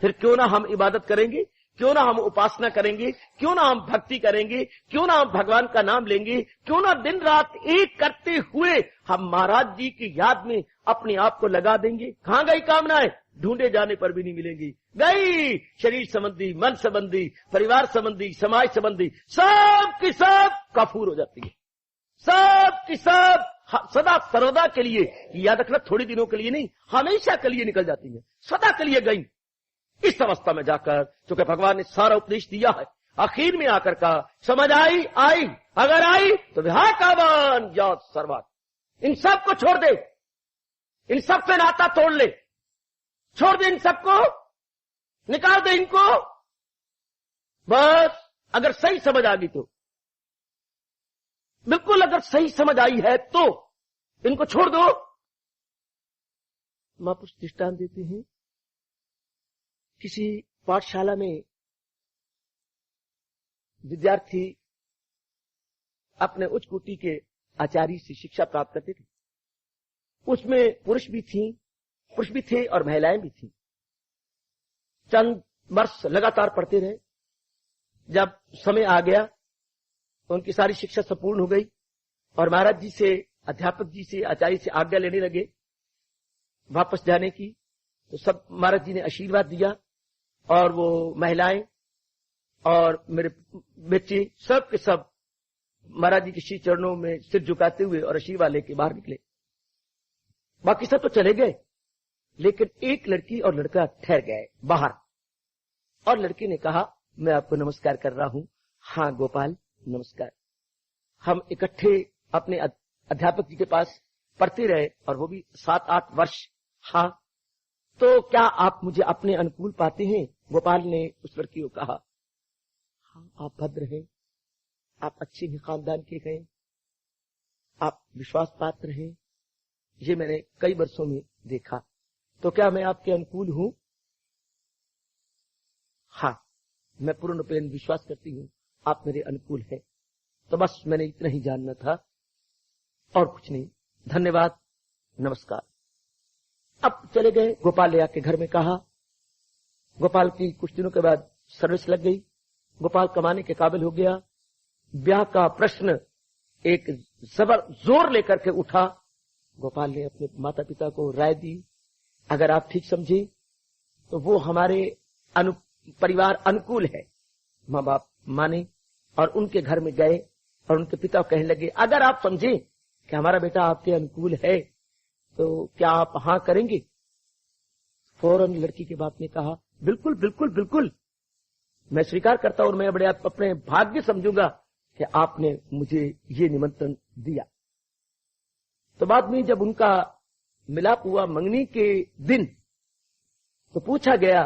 फिर क्यों ना हम इबादत करेंगे, क्यों ना हम उपासना करेंगे, क्यों ना हम भक्ति करेंगे, क्यों ना हम भगवान का नाम लेंगे, क्यों ना दिन रात एक करते हुए हम महाराज जी की याद में अपने आप को लगा देंगे। कहां गई कामनाएं, ढूंढे जाने पर भी नहीं मिलेंगी। गई शरीर संबंधी, मन संबंधी, परिवार संबंधी, समाज संबंधी, सब की सब कफूर हो जाती है। सब की सब सदा सर्वदा के लिए, याद रखना थोड़ी दिनों के लिए नहीं, हमेशा के लिए निकल जाती है, सदा के लिए गई। इस अवस्था में जाकर चूंकि भगवान ने सारा उपदेश दिया है, आखिर में आकर का समझ आई, अगर आई तो विहाय कामान याद सर्वात, इन सब को छोड़ दे, इन सब से नाता तोड़ ले, छोड़ दे इन सबको, निकाल दे इनको। बस अगर सही समझ आ गई तो, बिल्कुल अगर सही समझ आई है तो इनको छोड़ दो। महापुरुष दृष्टांत देते हैं, किसी पाठशाला में विद्यार्थी अपने उच्च कोटि के आचार्य से शिक्षा प्राप्त करते थे। उसमें पुरुष भी थे और महिलाएं भी थीं। चंद वर्ष लगातार पढ़ते रहे। जब समय आ गया तो उनकी सारी शिक्षा संपूर्ण हो गई और महाराज जी से, अध्यापक जी से, आचार्य से आज्ञा लेने लगे वापस जाने की। तो सब महाराज जी ने आशीर्वाद दिया और वो महिलाएं और मेरे बच्चे सब के सब महाराज जी के श्री चरणों में सिर झुकाते हुए और आशीर्वाद लेके बाहर निकले। बाकी सब तो चले गए, लेकिन एक लड़की और लड़का ठहर गए बाहर। और लड़की ने कहा, मैं आपको नमस्कार कर रहा हूं। हाँ गोपाल नमस्कार। हम इकट्ठे अपने अध्यापक जी के पास पढ़ते रहे और वो भी 7-8 वर्ष। हाँ, तो क्या आप मुझे अपने अनुकूल पाते हैं? गोपाल ने उस लड़की को कहा, हाँ आप भद्र हैं, आप अच्छे ही खानदान के हैं, आप विश्वास पात्र हैं, ये मैंने कई वर्षों में देखा। तो क्या मैं आपके अनुकूल हूं? हाँ, मैं पूर्ण रूपेण विश्वास करती हूं आप मेरे अनुकूल हैं। तो बस मैंने इतना ही जानना था और कुछ नहीं। धन्यवाद, नमस्कार। अब चले गए। गोपाल ले आके घर में कहा। गोपाल की कुछ दिनों के बाद सर्विस लग गई। गोपाल कमाने के काबिल हो गया। ब्याह का प्रश्न एक जोर लेकर के उठा। गोपाल ने अपने माता पिता को राय दी, अगर आप ठीक समझे तो वो हमारे परिवार अनुकूल है। माँ बाप माने और उनके घर में गए और उनके पिता कहने लगे, अगर आप समझे कि हमारा बेटा आपके अनुकूल है तो क्या आप हाँ करेंगे? फौरन लड़की के बाप ने कहा, बिल्कुल बिल्कुल बिल्कुल, मैं स्वीकार करता हूं और मैं बड़े अपने भाग्य समझूंगा कि आपने मुझे ये निमंत्रण दिया। तो बाद में जब उनका मिलाप हुआ मंगनी के दिन, तो पूछा गया,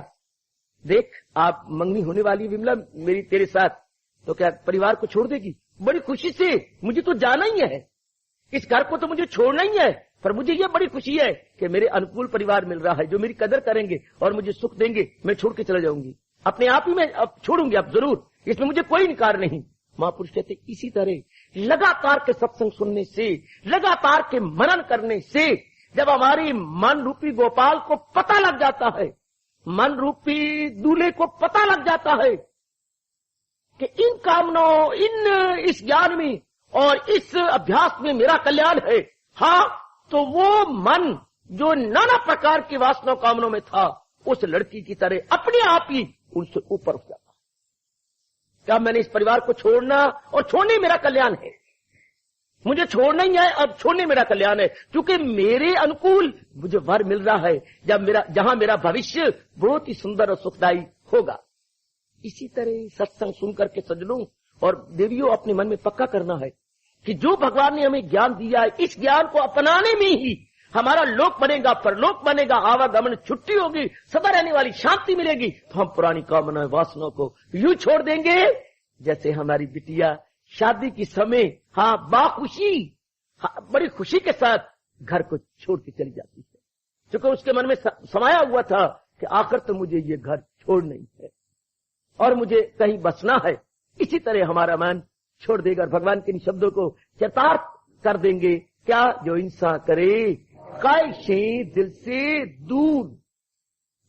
देख आप मंगनी होने वाली विमला मेरी तेरे साथ, तो क्या परिवार को छोड़ देगी? बड़ी खुशी से, मुझे तो जाना ही है, इस घर को तो मुझे छोड़ना ही है, पर मुझे ये बड़ी खुशी है कि मेरे अनुकूल परिवार मिल रहा है जो मेरी कदर करेंगे और मुझे सुख देंगे। मैं छोड़ के चला जाऊंगी, अपने आप ही मैं अब छोड़ूंगी, अब जरूर, इसमें मुझे कोई इनकार नहीं। महापुरुष कहते इसी तरह लगातार के सत्संग सुनने से, लगातार के मनन करने से, जब हमारी मन रूपी गोपाल को पता लग जाता है, मन रूपी दूल्हे को पता लग जाता है कि इन कामनाओं, इस ज्ञान में और इस अभ्यास में मेरा कल्याण है, हाँ, तो वो मन जो नाना प्रकार की वासना कामनाओं में था, उस लड़की की तरह अपने आप ही उनसे ऊपर उठ जाता है। क्या मैंने इस परिवार को छोड़ना, और छोड़ने मेरा कल्याण है, मुझे छोड़ना ही है, अब छोड़ने मेरा कल्याण है, क्योंकि मेरे अनुकूल मुझे वर मिल रहा है, जहां मेरा भविष्य बहुत ही सुंदर और सुखदायी होगा। इसी तरह सत्संग सुनकर के सज्जनों और देवियों अपने मन में पक्का करना है कि जो भगवान ने हमें ज्ञान दिया है, इस ज्ञान को अपनाने में ही हमारा लोक बनेगा, परलोक बनेगा, आवागमन छुट्टी होगी, सदा रहने वाली शांति मिलेगी। तो हम पुरानी कामना वासनाओं को यूं छोड़ देंगे जैसे हमारी बिटिया शादी की समय, हाँ, बाखुशी, हाँ, बड़ी खुशी के साथ घर को छोड़ के चली जाती है, क्योंकि उसके मन में समाया हुआ था कि आखिर तो मुझे ये घर छोड़ना ही है और मुझे कहीं बसना है। इसी तरह हमारा मन छोड़ देगा और भगवान के इन शब्दों को चरितार्थ कर देंगे। क्या जो इंसान करे कैसे दिल से दूर,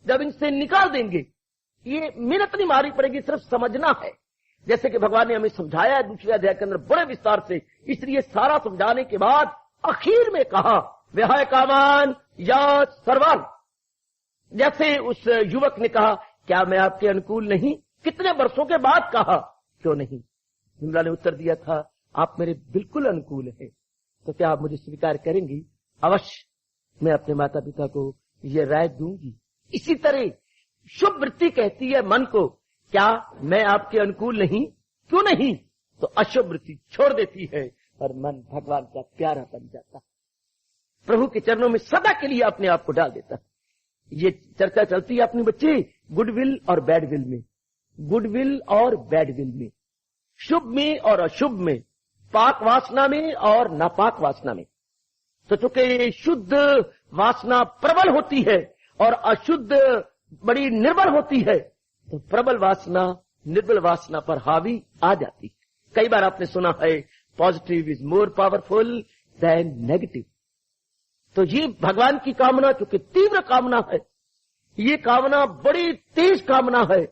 जब इनसे निकाल देंगे, ये मेहनत नहीं मारी पड़ेगी, सिर्फ समझना है। जैसे कि भगवान ने हमें समझाया है दूसरे अध्याय के अंदर बड़े विस्तार से, इसलिए सारा समझाने के बाद आखिर में कहा, विहाय कामान या सर्वान। जैसे उस युवक ने कहा, क्या मैं आपके अनुकूल नहीं? कितने वर्षों के बाद कहा, क्यों नहीं? विमला ने उत्तर दिया था, आप मेरे बिल्कुल अनुकूल हैं, तो क्या आप मुझे स्वीकार करेंगी? अवश्य मैं अपने माता पिता को यह राय दूंगी। इसी तरह शुभ वृत्ति कहती है मन को, क्या मैं आपके अनुकूल नहीं? क्यों नहीं? तो अशुभ वृत्ति छोड़ देती है और मन भगवान का प्यारा बन जाता है, प्रभु के चरणों में सदा के लिए अपने आप को डाल देता है। ये चर्चा चलती है अपने बच्चे गुडविल और बैडविल में, गुडविल और बैडविल में, शुभ में और अशुभ में, पाक वासना में और नापाक वासना में। तो चूंकि शुद्ध वासना प्रबल होती है और अशुद्ध बड़ी निर्बल होती है, तो प्रबल वासना निर्बल वासना पर हावी आ जाती है। कई बार आपने सुना है positive is more powerful than negative. तो ये भगवान की कामना चूंकि तीव्र कामना है, ये कामना बड़ी तेज कामना है,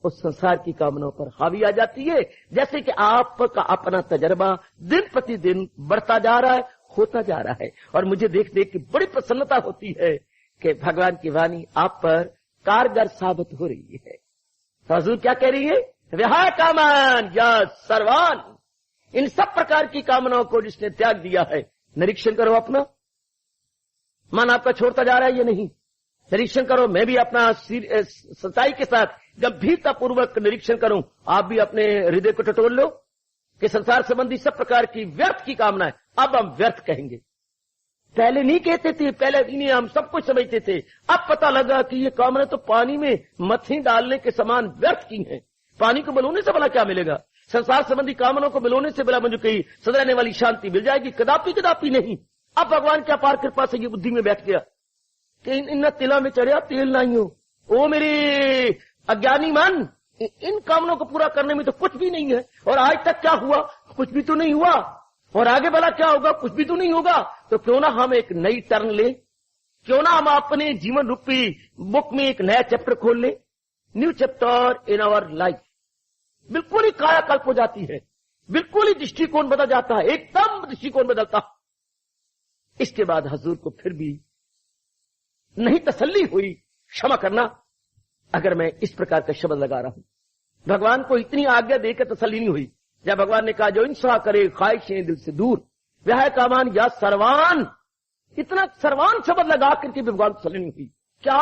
उस संसार की कामनाओं पर हावी आ जाती है। जैसे कि आपका अपना तजर्बा दिन प्रतिदिन बढ़ता जा रहा है, होता जा रहा है, और मुझे देख देख के बड़ी प्रसन्नता होती है कि भगवान की वाणी आप पर कारगर साबित हो रही है। तो हुजूर क्या कह रही है? विहाय कामान या सर्वान, इन सब प्रकार की कामनाओं को जिसने त्याग दिया है, निरीक्षण करो अपना मन आपका छोड़ता जा रहा है या नहीं। निरीक्षण करो, मैं भी अपना सच्चाई के साथ गंभीरता पूर्वक निरीक्षण करूं, आप भी अपने हृदय को टटोल लो कि संसार संबंधी सब प्रकार की व्यर्थ की कामना है, अब हम व्यर्थ कहेंगे। पहले नहीं कहते थे, पहले इन्हें हम सब कुछ समझते थे, अब पता लगा कि ये कामना तो पानी में मत्थी डालने के समान व्यर्थ की है। पानी को मिलाने से भला क्या मिलेगा? संसार संबंधी कामनाओं को मिलाने से भला मुझे कहीं सदैव वाली शांति मिल जाएगी? कदापि कदापि नहीं। अब भगवान क्या पार कृपा से ये बुद्धि में बैठ गया कि इन तिला में चढ़िया तेल नहीं हो। ओ मेरे अज्ञानी मन, इन कामनों को पूरा करने में तो कुछ भी नहीं है, और आज तक क्या हुआ? कुछ भी तो नहीं हुआ, और आगे भला क्या होगा? कुछ भी तो नहीं होगा। तो क्यों ना हम एक नई टर्न ले, क्यों ना हम अपने जीवन रूपी बुक में एक नया चैप्टर खोल ले, new chapter in our life. बिल्कुल ही कायाकल्प हो जाती है, बिल्कुल ही दृष्टिकोण बदल जाता है, एकदम दृष्टिकोण बदलता। इसके बाद हजूर को फिर भी नहीं तसल्ली हुई, क्षमा करना अगर मैं इस प्रकार का शब्द लगा रहा हूं। भगवान को इतनी आज्ञा देकर तसल्ली नहीं हुई। जब भगवान ने कहा जो इंसा करे ख्वाहिशें दिल से दूर, वह कामान या सर्वान, इतना सर्वान शब्द लगा करके भी भगवान को तसल्ली नहीं हुई। क्या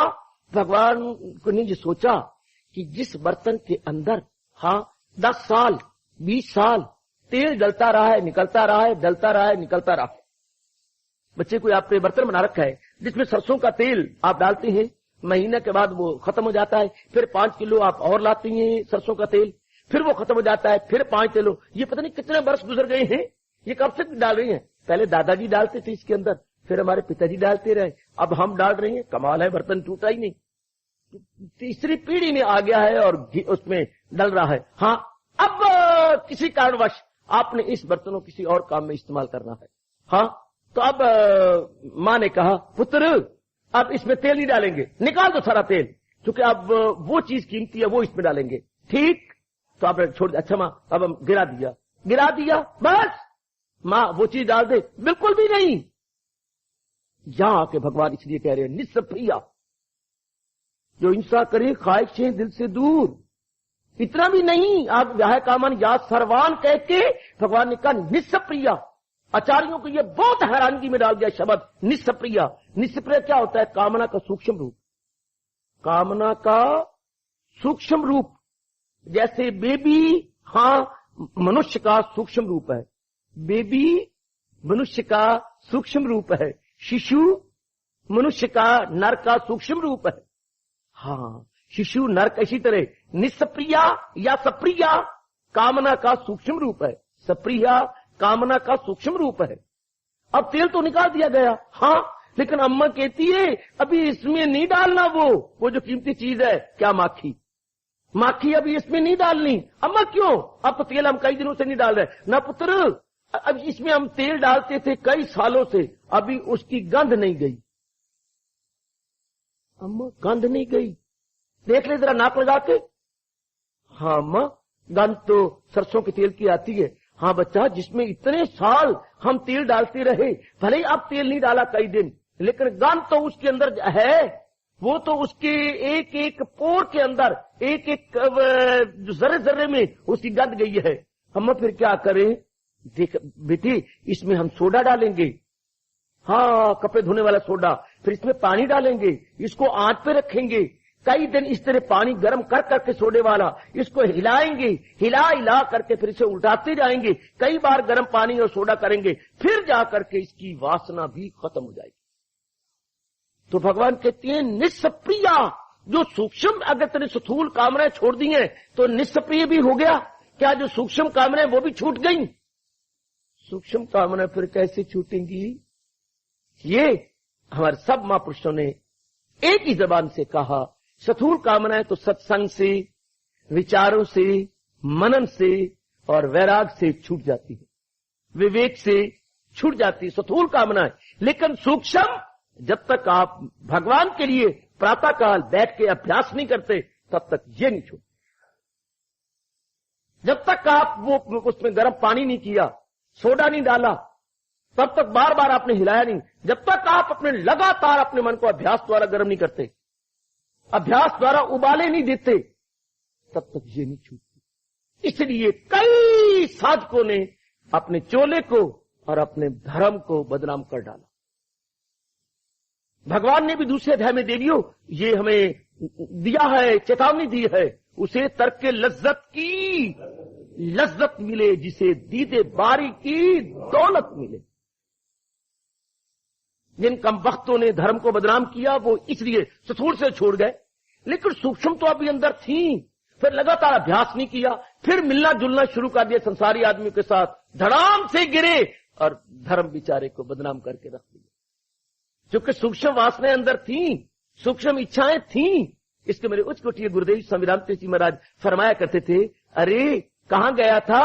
भगवान को ने ये सोचा कि जिस बर्तन के अंदर 10 साल 20 साल तेल डलता रहा है, निकलता रहा है, डलता रहा है, निकलता रहा है। बच्चे कोई आपने बर्तन बना रखा है जिसमें सरसों का तेल आप डालते हैं, महीने के बाद वो खत्म हो जाता है, फिर 5 किलो आप और लाते हैं सरसों का तेल, फिर वो खत्म हो जाता है, फिर 5 किलो। ये पता नहीं कितने वर्ष गुजर गए हैं, ये कब से डाल रहे हैं। पहले दादाजी डालते थे इसके अंदर, फिर हमारे पिताजी डालते रहे, अब हम डाल रहे हैं। कमाल है, बर्तन टूटा ही नहीं, तीसरी पीढ़ी में आ गया है और उसमें डल रहा है। हाँ, अब किसी कारणवश आपने इस बर्तनों किसी और काम में इस्तेमाल करना है। हाँ, तो अब माँ ने कहा पुत्र अब इसमें तेल नहीं डालेंगे, निकाल दो सारा तेल, क्योंकि अब वो चीज कीमती है वो इसमें डालेंगे। ठीक, तो आपने छोड़ दिया। अच्छा माँ, अब हम गिरा दिया, बस माँ वो चीज डाल दे, बिल्कुल भी नहीं। यहां आके भगवान इसलिए कह रहे हैं निस्सप्रिया, जो इंसा करे ख्वाहिशें दिल से दूर, इतना भी नहीं। आप व्याह कामन या सर्वान कह के भगवान ने कहा निस्सप्रिया। आचार्यों को यह बहुत हैरानगी में डाल दिया शब्द निस्सप्रिया। निस्सप्रिया क्या होता है? कामना का सूक्ष्म रूप, कामना का सूक्ष्म रूप। जैसे बेबी मनुष्य का सूक्ष्म रूप है, बेबी मनुष्य का सूक्ष्म रूप है, शिशु मनुष्य का नर का सूक्ष्म रूप है। शिशु नर इसी तरह निस्सप्रिया या सप्रिया कामना का सूक्ष्म रूप है, सप्रिया कामना का सूक्ष्म रूप है। अब तेल तो निकाल दिया गया, लेकिन अम्मा कहती है अभी इसमें नहीं डालना वो जो कीमती चीज है। क्या? माखी अभी इसमें नहीं डालनी। अम्मा क्यों? अब तो तेल हम कई दिनों से नहीं डाल रहे। ना पुत्र, अब इसमें हम तेल डालते थे कई सालों से, अभी उसकी गंध नहीं गई। अम्मा गंध नहीं गई, देख ले जरा नाक लगा के। हाँ अम्मा, गंध तो सरसों के तेल की आती है। हाँ बच्चा, जिसमें इतने साल हम तेल डालते रहे, भले ही अब तेल नहीं डाला कई दिन, लेकिन गंध तो उसके अंदर है, वो तो उसके एक एक पोर के अंदर, एक एक जर्रे जर्रे में उसकी गंध गई है। हम फिर क्या करें? देख बेटी, इसमें हम सोडा डालेंगे, हाँ कपड़े धोने वाला सोडा, फिर इसमें पानी डालेंगे, इसको आंच पे रखेंगे, कई दिन इस तरह पानी गर्म कर करके सोडे वाला, इसको हिलाएंगे, हिला करके फिर इसे उल्टाते जाएंगे, कई बार गर्म पानी और सोडा करेंगे, फिर जाकर के इसकी वासना भी खत्म हो जाएगी। तो भगवान कहते हैं निष्क्रिया, जो सूक्ष्म अगर तेरे स्थूल कामनाएं छोड़ दी हैं तो निष्क्रिय भी हो गया। क्या जो सूक्ष्म कामनाएं वो भी छूट गई? सूक्ष्म कामनाएं फिर कैसे छूटेंगी? ये हमारे सब महापुरुषों ने एक ही जबान से कहा, स्थूल कामनाएं तो सत्संग से, विचारों से, मनन से और वैराग से छूट जाती है, विवेक से छूट जाती है स्थूल कामनाएं। लेकिन सूक्ष्म, जब तक आप भगवान के लिए प्रातःकाल बैठ के अभ्यास नहीं करते तब तक ये नहीं छूटती। जब तक आप वो उसमें गर्म पानी नहीं किया, सोडा नहीं डाला, तब तक बार बार आपने हिलाया नहीं, जब तक आप अपने लगातार अपने मन को अभ्यास द्वारा गर्म नहीं करते, अभ्यास द्वारा उबाले नहीं देते, तब तक ये नहीं छूटती। इसलिए कई साधकों ने अपने चोले को और अपने धर्म को बदनाम कर डाला। भगवान ने भी दूसरे अध्याय में देवियों ये हमें दिया है, चेतावनी दी है, उसे तर्क के लज्जत की लज्जत मिले, जिसे दीदे बारी की दौलत मिले। जिन कम वक्तों ने धर्म को बदनाम किया वो इसलिए स्थूल से छोड़ गए, लेकिन सूक्ष्म तो अभी अंदर थी, फिर लगातार अभ्यास नहीं किया, फिर मिलना जुलना शुरू कर दिया संसारी आदमियों के साथ, धड़ाम से गिरे और धर्म बिचारे को बदनाम करके रख दिया। क्योंकि सूक्ष्म वासनाएं अंदर थी, सूक्ष्म इच्छाएं थी। इसके मेरे उच्च कोटि गुरुदेव स्वामी रामतीर्थ जी महाराज फरमाया करते थे, अरे कहां गया था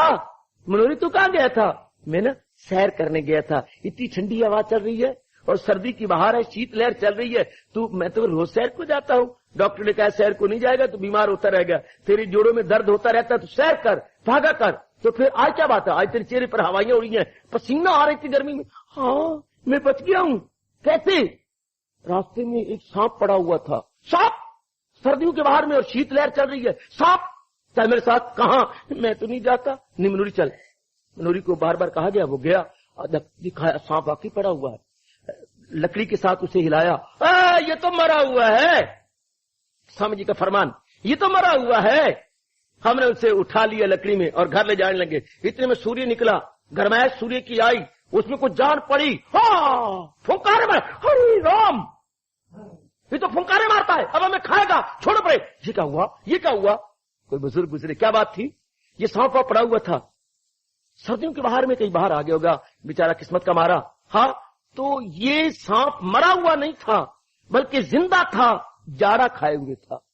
मनोरी, तू कहां गया था? मैं ना सैर करने गया था, इतनी ठंडी हवा चल रही है और सर्दी की बहार है, शीतलहर चल रही है, मैं तो रोज सैर को जाता हूँ। डॉक्टर ने कहा सैर को नहीं जाएगा तो बीमार होता रहेगा, तेरे जोड़ों में दर्द होता रहता है, तो सैर कर, भागा कर। तो फिर आज क्या बात है, आज तेरे चेहरे पर हवाइयां उड़ी हैं, पसीना आ रही थी गर्मी में। हाँ मैं बच गया हूँ। कैसे? रास्ते में एक सांप पड़ा हुआ था। सांप? सर्दियों के बाहर में और शीतलहर चल रही है, सांप? क्या मेरे साथ? कहा? मैं तो नहीं जाता। नहीं मनोरी चल। मनोरी को बार बार कहा गया, वो गया, दिखाया सांप वाकई पड़ा हुआ है, लकड़ी के साथ उसे हिलाया, ये तो मरा हुआ है। स्वामी जी का फरमान, ये तो मरा हुआ है। हमने उसे उठा लिया लकड़ी में और घर ले जाने लगे। इतने में सूर्य निकला, गरमाइश सूर्य की आई, उसमें कुछ जान पड़ी, हाँ फुंकारे मार, हरि राम, ये तो फुंकारे मारता है, अब हमें खाएगा, छोड़ो पड़े। ये क्या हुआ, ये क्या हुआ? कोई बुजुर्ग गुजरे, क्या बात थी? ये सांप पड़ा हुआ था, सर्दियों के बाहर में कहीं बाहर आ गया होगा बेचारा, किस्मत का मारा। हाँ तो ये सांप मरा हुआ नहीं था बल्कि जिंदा था, जाड़ा खाए हुए था।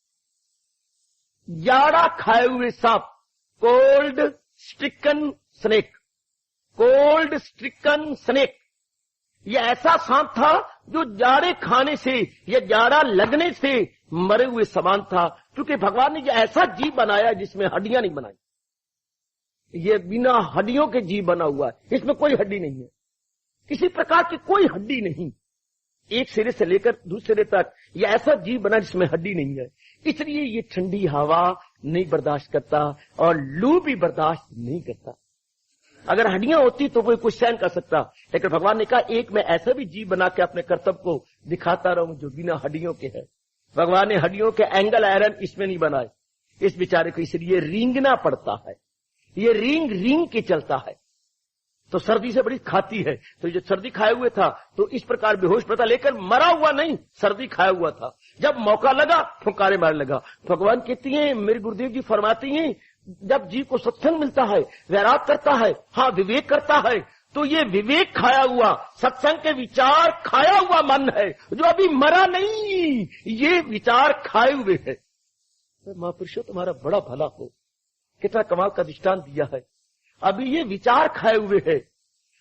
जाड़ा खाए हुए सांप, cold stricken snake, cold stricken snake. ये ऐसा सांप था जो जाड़े खाने से या जाड़ा लगने से मरे हुए समान था, क्योंकि भगवान ने ये ऐसा जीव बनाया जिसमें हड्डियां नहीं बनाई। ये बिना हड्डियों के जीव बना हुआ है, इसमें कोई हड्डी नहीं है, किसी प्रकार की कोई हड्डी नहीं, एक सिरे से लेकर दूसरे सिरे तक ये ऐसा जीव बना जिसमें हड्डी नहीं है। इसलिए ये ठंडी हवा नहीं बर्दाश्त करता और लू भी बर्दाश्त नहीं करता। अगर हड्डियां होती तो वो कुछ सहन कर सकता, लेकिन भगवान ने कहा एक मैं ऐसा भी जीव बना के अपने कर्तव्य को दिखाता रहूं जो बिना हड्डियों के है। भगवान ने हड्डियों के एंगल आयरन इसमें नहीं बनाए, इस बेचारे को इसलिए रींगना पड़ता है, ये रींग रींग के चलता है, तो सर्दी से बड़ी खाती है। तो जो सर्दी खाए हुए था तो इस प्रकार बेहोश पड़ता, लेकिन मरा हुआ नहीं, सर्दी खाया हुआ था। जब मौका लगा फुंकारे मारने लगा। भगवान कहती हैं, मेरे गुरुदेव जी फरमाती हैं, जब जीव को सत्संग मिलता है, वैराग करता है, हाँ विवेक करता है, तो ये विवेक खाया हुआ, सत्संग के विचार खाया हुआ मन है जो अभी मरा नहीं, ये विचार खाए हुए है। तो महापुरुषों तुम्हारा बड़ा भला हो, कितना कमाल का दृष्टांत दिया है। अभी ये विचार खाए हुए है,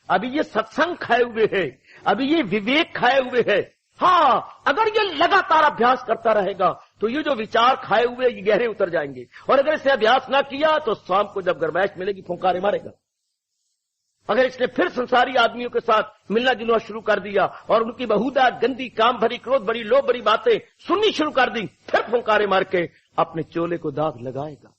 अभी ये सत्संग खाए हुए है, अभी ये विवेक खाए हुए है। हाँ अगर ये लगातार अभ्यास करता रहेगा तो ये जो विचार खाए हुए ये गहरे उतर जाएंगे, और अगर इसे अभ्यास ना किया तो शाम को जब गरमाइश मिलेगी फुंकारे मारेगा। अगर इसने फिर संसारी आदमियों के साथ मिलना जुलना शुरू कर दिया और उनकी बहुधा गंदी काम भरी क्रोध भरी लोभ भरी बातें सुननी शुरू कर दी, फिर फुंकारे मार के अपने चोले को दाग लगाएगा।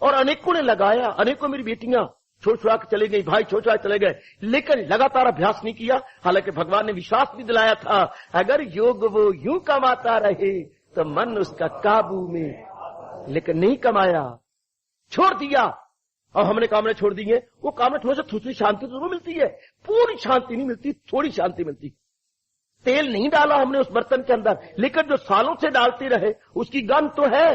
और अनेकों ने लगाया, अनेकों मेरी बेटियां छोड़ छुड़ा के चले गए, भाई छोड़ छुड़ा चले गए, लेकिन लगातार अभ्यास नहीं किया। हालांकि भगवान ने विश्वास भी दिलाया था, अगर योग वो यूं कमाता रहे तो मन उसका काबू में, लेकिन नहीं कमाया, छोड़ दिया। और हमने कामने छोड़ दी है, वो कामने थोड़ी से थोड़ी शांति तो जरूर मिलती है, पूरी शांति नहीं मिलती, थोड़ी शांति मिलती। तेल नहीं डाला हमने उस बर्तन के अंदर, लेकिन जो सालों से डालते रहे उसकी गंध तो है,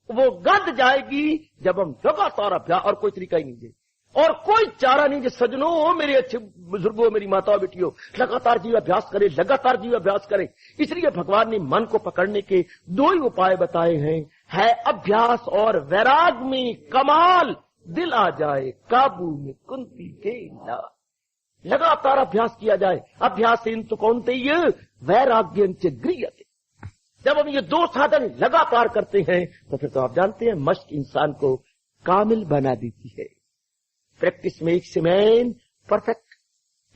वो गंध जाएगी जब हम लगातार अभ्यास, और कोई तरीका ही नहीं है और कोई चारा नहीं। जो सजनों, मेरे अच्छे बुजुर्गों, मेरी माताओं बेटियों, लगातार जीव अभ्यास करे, लगातार जीव अभ्यास करे। इसलिए भगवान ने मन को पकड़ने के दो ही उपाय बताए हैं, है अभ्यास और वैराग में कमाल, दिल आ जाए काबू में कुंती के लाल। लगातार अभ्यास किया जाए, अभ्यास तो कौनते ये वैराग्य गृह्यते। जब हम ये दो साधन लगातार करते हैं तो फिर तो आप जानते हैं मश्क इंसान को कामिल बना देती है। Practice makes a man perfect.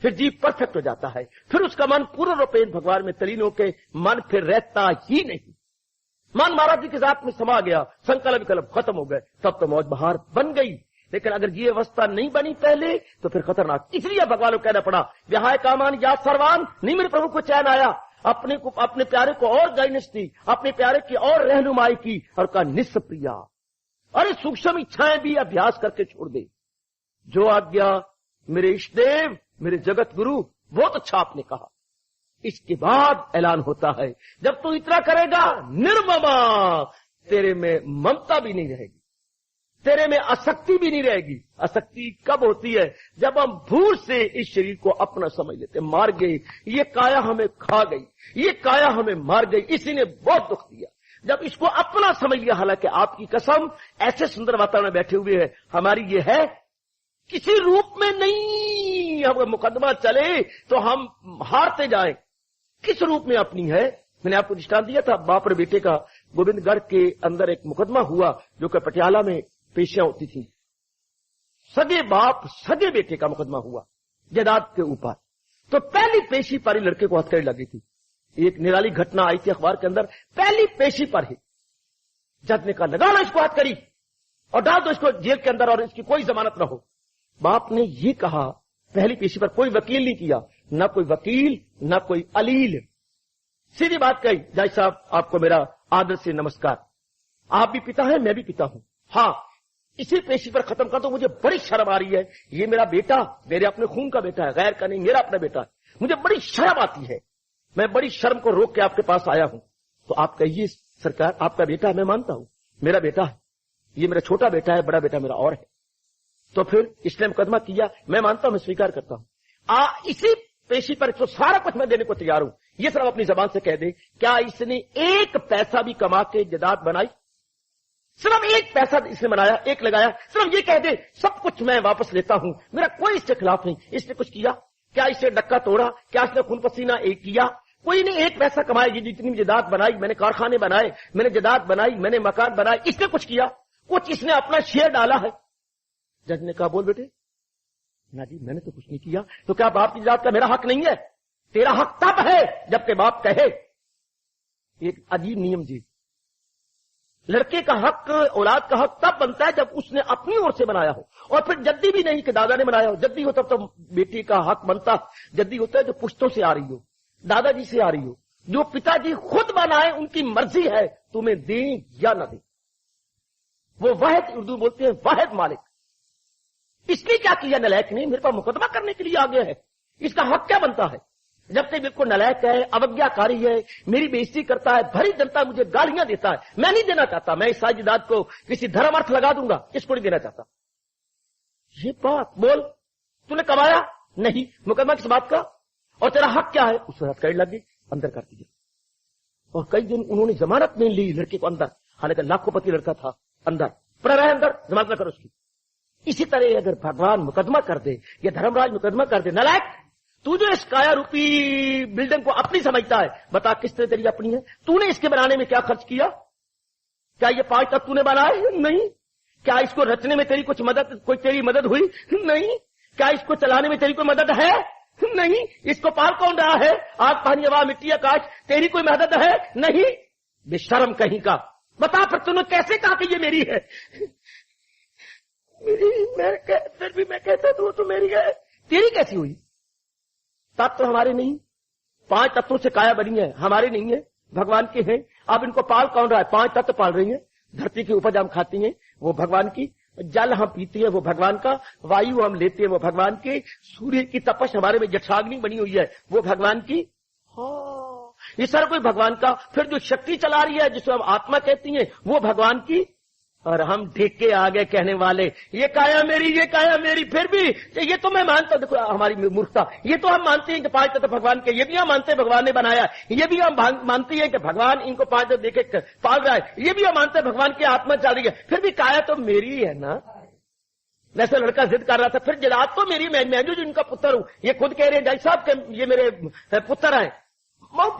फिर जीव परफेक्ट हो जाता है, फिर उसका मन पूर्ण रूपेण भगवान में तलीन होकर मन फिर रहता ही नहीं। मन महाराज जी के साथ में समा गया, संकल्प विकल्प खत्म हो गए, तब तो मौज बहार बन गई। लेकिन अगर ये अवस्था नहीं बनी पहले तो फिर खतरनाक। इसलिए भगवान को कहना पड़ा, विहाय कामान या सर्वान, नहीं मेरे प्रभु को चैन आया, अपने प्यारे को और गाइडेंस दी, अपने प्यारे की और रहनुमाई की, और कहा निस्प्रिया, अरे सूक्ष्म इच्छाएं भी अभ्यास करके छोड़ दे। जो आज्ञा मेरे इष्टदेव, मेरे जगत गुरु, बहुत अच्छा आपने कहा। इसके बाद ऐलान होता है, जब तू इतना करेगा निर्ममा, तेरे में ममता भी नहीं रहेगी, तेरे में आसक्ति भी नहीं रहेगी। आसक्ति कब होती है? जब हम भूल से इस शरीर को अपना समझ लेते, मार गई, ये काया हमें खा गई, ये काया हमें मार गई, इसी ने बहुत दुख दिया। जब इसको अपना समझ लिया, हालांकि आपकी कसम ऐसे सुंदर वातावरण में बैठे हुए हैं, हमारी ये है किसी रूप में नहीं, हम मुकदमा चले तो हम हारते जाएं, किस रूप में अपनी है। मैंने आपको दृष्टांत दिया था, बाप और बेटे का गोविंदगढ़ के अंदर एक मुकदमा हुआ जो कि पटियाला में पेशियां होती थी। सगे बाप सगे बेटे का मुकदमा हुआ जायदाद के ऊपर। तो पहली पेशी पर ही लड़के को हथकड़ी लगी थी। एक निराली घटना आई थी अखबार के अंदर, पहली पेशी पर ही जज ने कहा लगा लो इसको हथकड़ी और डाल दो इसको जेल के अंदर और इसकी कोई जमानत न हो। बाप ने ये कहा, पहली पेशी पर कोई वकील नहीं किया, ना कोई वकील ना कोई अलील, सीधी बात कही, जज साहब आपको मेरा आदर से नमस्कार, आप भी पिता हैं मैं भी पिता हूं, हाँ इसी पेशी पर खत्म कर दो, मुझे बड़ी शर्म आ रही है, ये मेरा बेटा मेरे अपने खून का बेटा है, गैर का नहीं, मेरा अपना बेटा है, मुझे बड़ी शर्म आती है, मैं बड़ी शर्म को रोक के आपके पास आया हूं। तो आप कहिए सरकार आपका बेटा है, मैं मानता हूं मेरा बेटा है, ये मेरा छोटा बेटा है, बड़ा बेटा मेरा और है। तो फिर इसने मुकदमा किया, मैं मानता हूं, मैं स्वीकार करता हूं, इसी पेशी पर तो सारा कुछ मैं देने को तैयार हूं। ये सिर्फ अपनी जबान से कह दे, क्या इसने एक पैसा भी कमा के जायदाद बनाई? सिर्फ एक पैसा इसने बनाया, एक लगाया, सिर्फ ये कह दे सब कुछ मैं वापस लेता हूं, मेरा कोई इसके खिलाफ नहीं। इसने कुछ किया? क्या इसने डक्का तोड़ा? क्या इसने खून पसीना एक किया? कोई नहीं, एक पैसा कमाया, ये जितनी जायदाद बनाई, मैंने कारखाने बनाए, मैंने जायदाद बनाई, मैंने मकान बनाए, इसने कुछ किया? कुछ इसने अपना शेयर डाला है? जज ने कहा बोल बेटे, ना जी मैंने तो कुछ नहीं किया। तो क्या बाप की जात का मेरा हक नहीं है? तेरा हक तब है जबकि बाप कहे। एक अजीब नियम जी, लड़के का हक, औलाद का हक तब बनता है जब उसने अपनी ओर से बनाया हो, और फिर जद्दी भी नहीं कि दादा ने बनाया हो, जद्दी हो तब तो बेटी का हक बनता, जद्दी होता है जो पुश्तों से आ रही हो, दादाजी से आ रही हो, जो पिताजी खुद बनाए, उनकी मर्जी है तुम्हें दें या न दें। वो वाहिद, उर्दू बोलते हैं वाहिद मालिक। इसने क्या किया? नलायक ने मेरे पास मुकदमा करने के लिए आ गया है, इसका हक क्या बनता है? जबकि बिल्कुल नलायक है, अवज्ञाकारी है, मेरी बेइज्जती करता है, भरी जनता मुझे गालियां देता है, मैं नहीं देना चाहता, मैं इस जायदाद को किसी धर्म अर्थ लगा दूंगा, इसको नहीं देना चाहता। ये बात बोल, तूने कमाया नहीं, मुकदमा किस बात का? और तेरा हक क्या है? उस वक्त कड़ी लग गई, अंदर कर दिया। और कई दिन उन्होंने जमानत नहीं ली लड़के को अंदर, हालांकि लाखोपति लड़का था, अंदर पड़ा रहे, अंदर जमानत न करो उसकी। इसी तरह अगर भगवान मुकदमा कर दे या धर्मराज मुकदमा कर दे, नलायक तू जो इस काया रूपी बिल्डिंग को अपनी समझता है, बता किस तरह तेरी अपनी है? तूने इसके बनाने में क्या खर्च किया? क्या ये 5 तक तूने बनाए? नहीं। क्या इसको रचने में तेरी कुछ मदद, कोई तेरी मदद हुई? नहीं। क्या इसको चलाने में तेरी कोई मदद है? नहीं। इसको पाल कौन रहा है? आग पानी हवा मिट्टी आकाश, तेरी कोई मदद है? नहीं। बेशर्म कहीं का, बता फिर तूने कैसे कहा कि ये मेरी है? फिर भी मैं कहता तो वो तो मेरी है, तेरी कैसी हुई? तत्व हमारे नहीं, 5 तत्वों से काया बनी है, हमारे नहीं है, भगवान के हैं। अब इनको पाल कौन रहा है? 5 तत्व पाल रही है। धरती की उपज हम खाती हैं, वो भगवान की। जल हम पीते हैं, वो भगवान का। वायु हम लेते हैं, वो भगवान के। सूर्य की तपश हमारे में जठराग्नि बनी हुई है, वो भगवान की। हाँ, ये सारा कोई भगवान का। फिर जो शक्ति चला रही है, जिसको हम आत्मा कहती हैं, वो भगवान की। और हम ढेक के आगे कहने वाले, ये काया मेरी, ये काया मेरी। फिर भी ये तो मैं मानता हूं, देखो हमारी मूर्खता, ये तो हम मानते हैं कि 5 तत्व भगवान के, ये भी हम मानते हैं भगवान ने बनाया, ये भी हम मानते हैं कि भगवान इनको 5 तत्व देके पाल रहा है, ये भी हम मानते हैं भगवान की आत्मा चल रही है। फिर भी काया तो मेरी है ना। वैसे लड़का जिद कर रहा था, फिर जरात तो मेरी, मैं जो इनका पुत्र हूं। ये खुद कह रहे हैं, जय साहब के ये मेरे पुत्र हैं।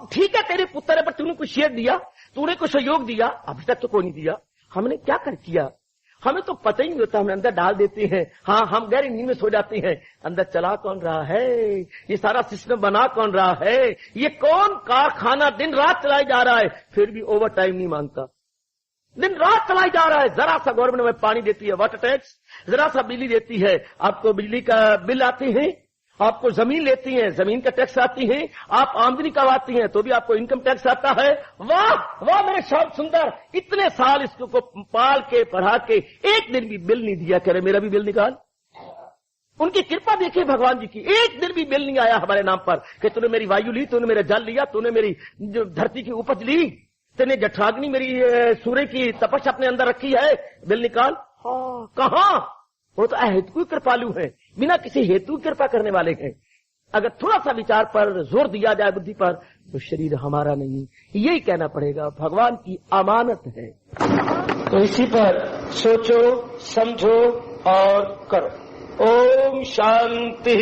ठीक है, तेरे पुत्र है, पर तूने कुछ शेयर दिया, तूने कुछ सहयोग दिया? अभी तक तो कोई नहीं दिया। हमने क्या कर किया? हमें तो पता ही नहीं होता, हमें अंदर डाल देते हैं। हाँ, हम गहरी नींद में सो जाते हैं। अंदर चला कौन रहा है? ये सारा सिस्टम बना कौन रहा है? ये कौन कारखाना दिन रात चलाया जा रहा है? फिर भी ओवर टाइम नहीं मांगता, दिन रात चलाई जा रहा है। जरा सा गवर्नमेंट में पानी देती है, वाटर टैक्स, जरा सा बिजली देती है, आपको बिजली का बिल आते हैं। आपको जमीन लेती है, जमीन का टैक्स आती है। आप आमदनी करवाती हैं, तो भी आपको इनकम टैक्स आता है। वाह वाह मेरे श्याम सुंदर, इतने साल इसको पाल के पढ़ा के एक दिन भी बिल नहीं दिया। कह रहे मेरा भी बिल निकाल। उनकी कृपा देखिए भगवान जी की, एक दिन भी बिल नहीं आया हमारे नाम पर कि तूने मेरी वायु ली, तूने मेरा जल लिया, तूने मेरी जो धरती की उपज ली, तूने जठराग्नि मेरी सूर्य की तपस्या अपने अंदर रखी है, बिल निकाल। हाँ, कहां? वो तो अहेतु कृपालु है, बिना किसी हेतु कृपा करने वाले हैं। अगर थोड़ा सा विचार पर जोर दिया जाए, बुद्धि पर, तो शरीर हमारा नहीं, यही कहना पड़ेगा, भगवान की अमानत है। तो इसी पर सोचो, समझो और करो। ओम शांति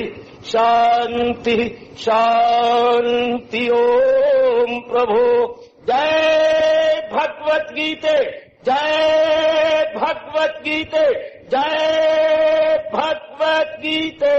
शांति शांति। ओम प्रभु। जय भगवत गीते, जय भगवत गीते, जय भगवत गीते।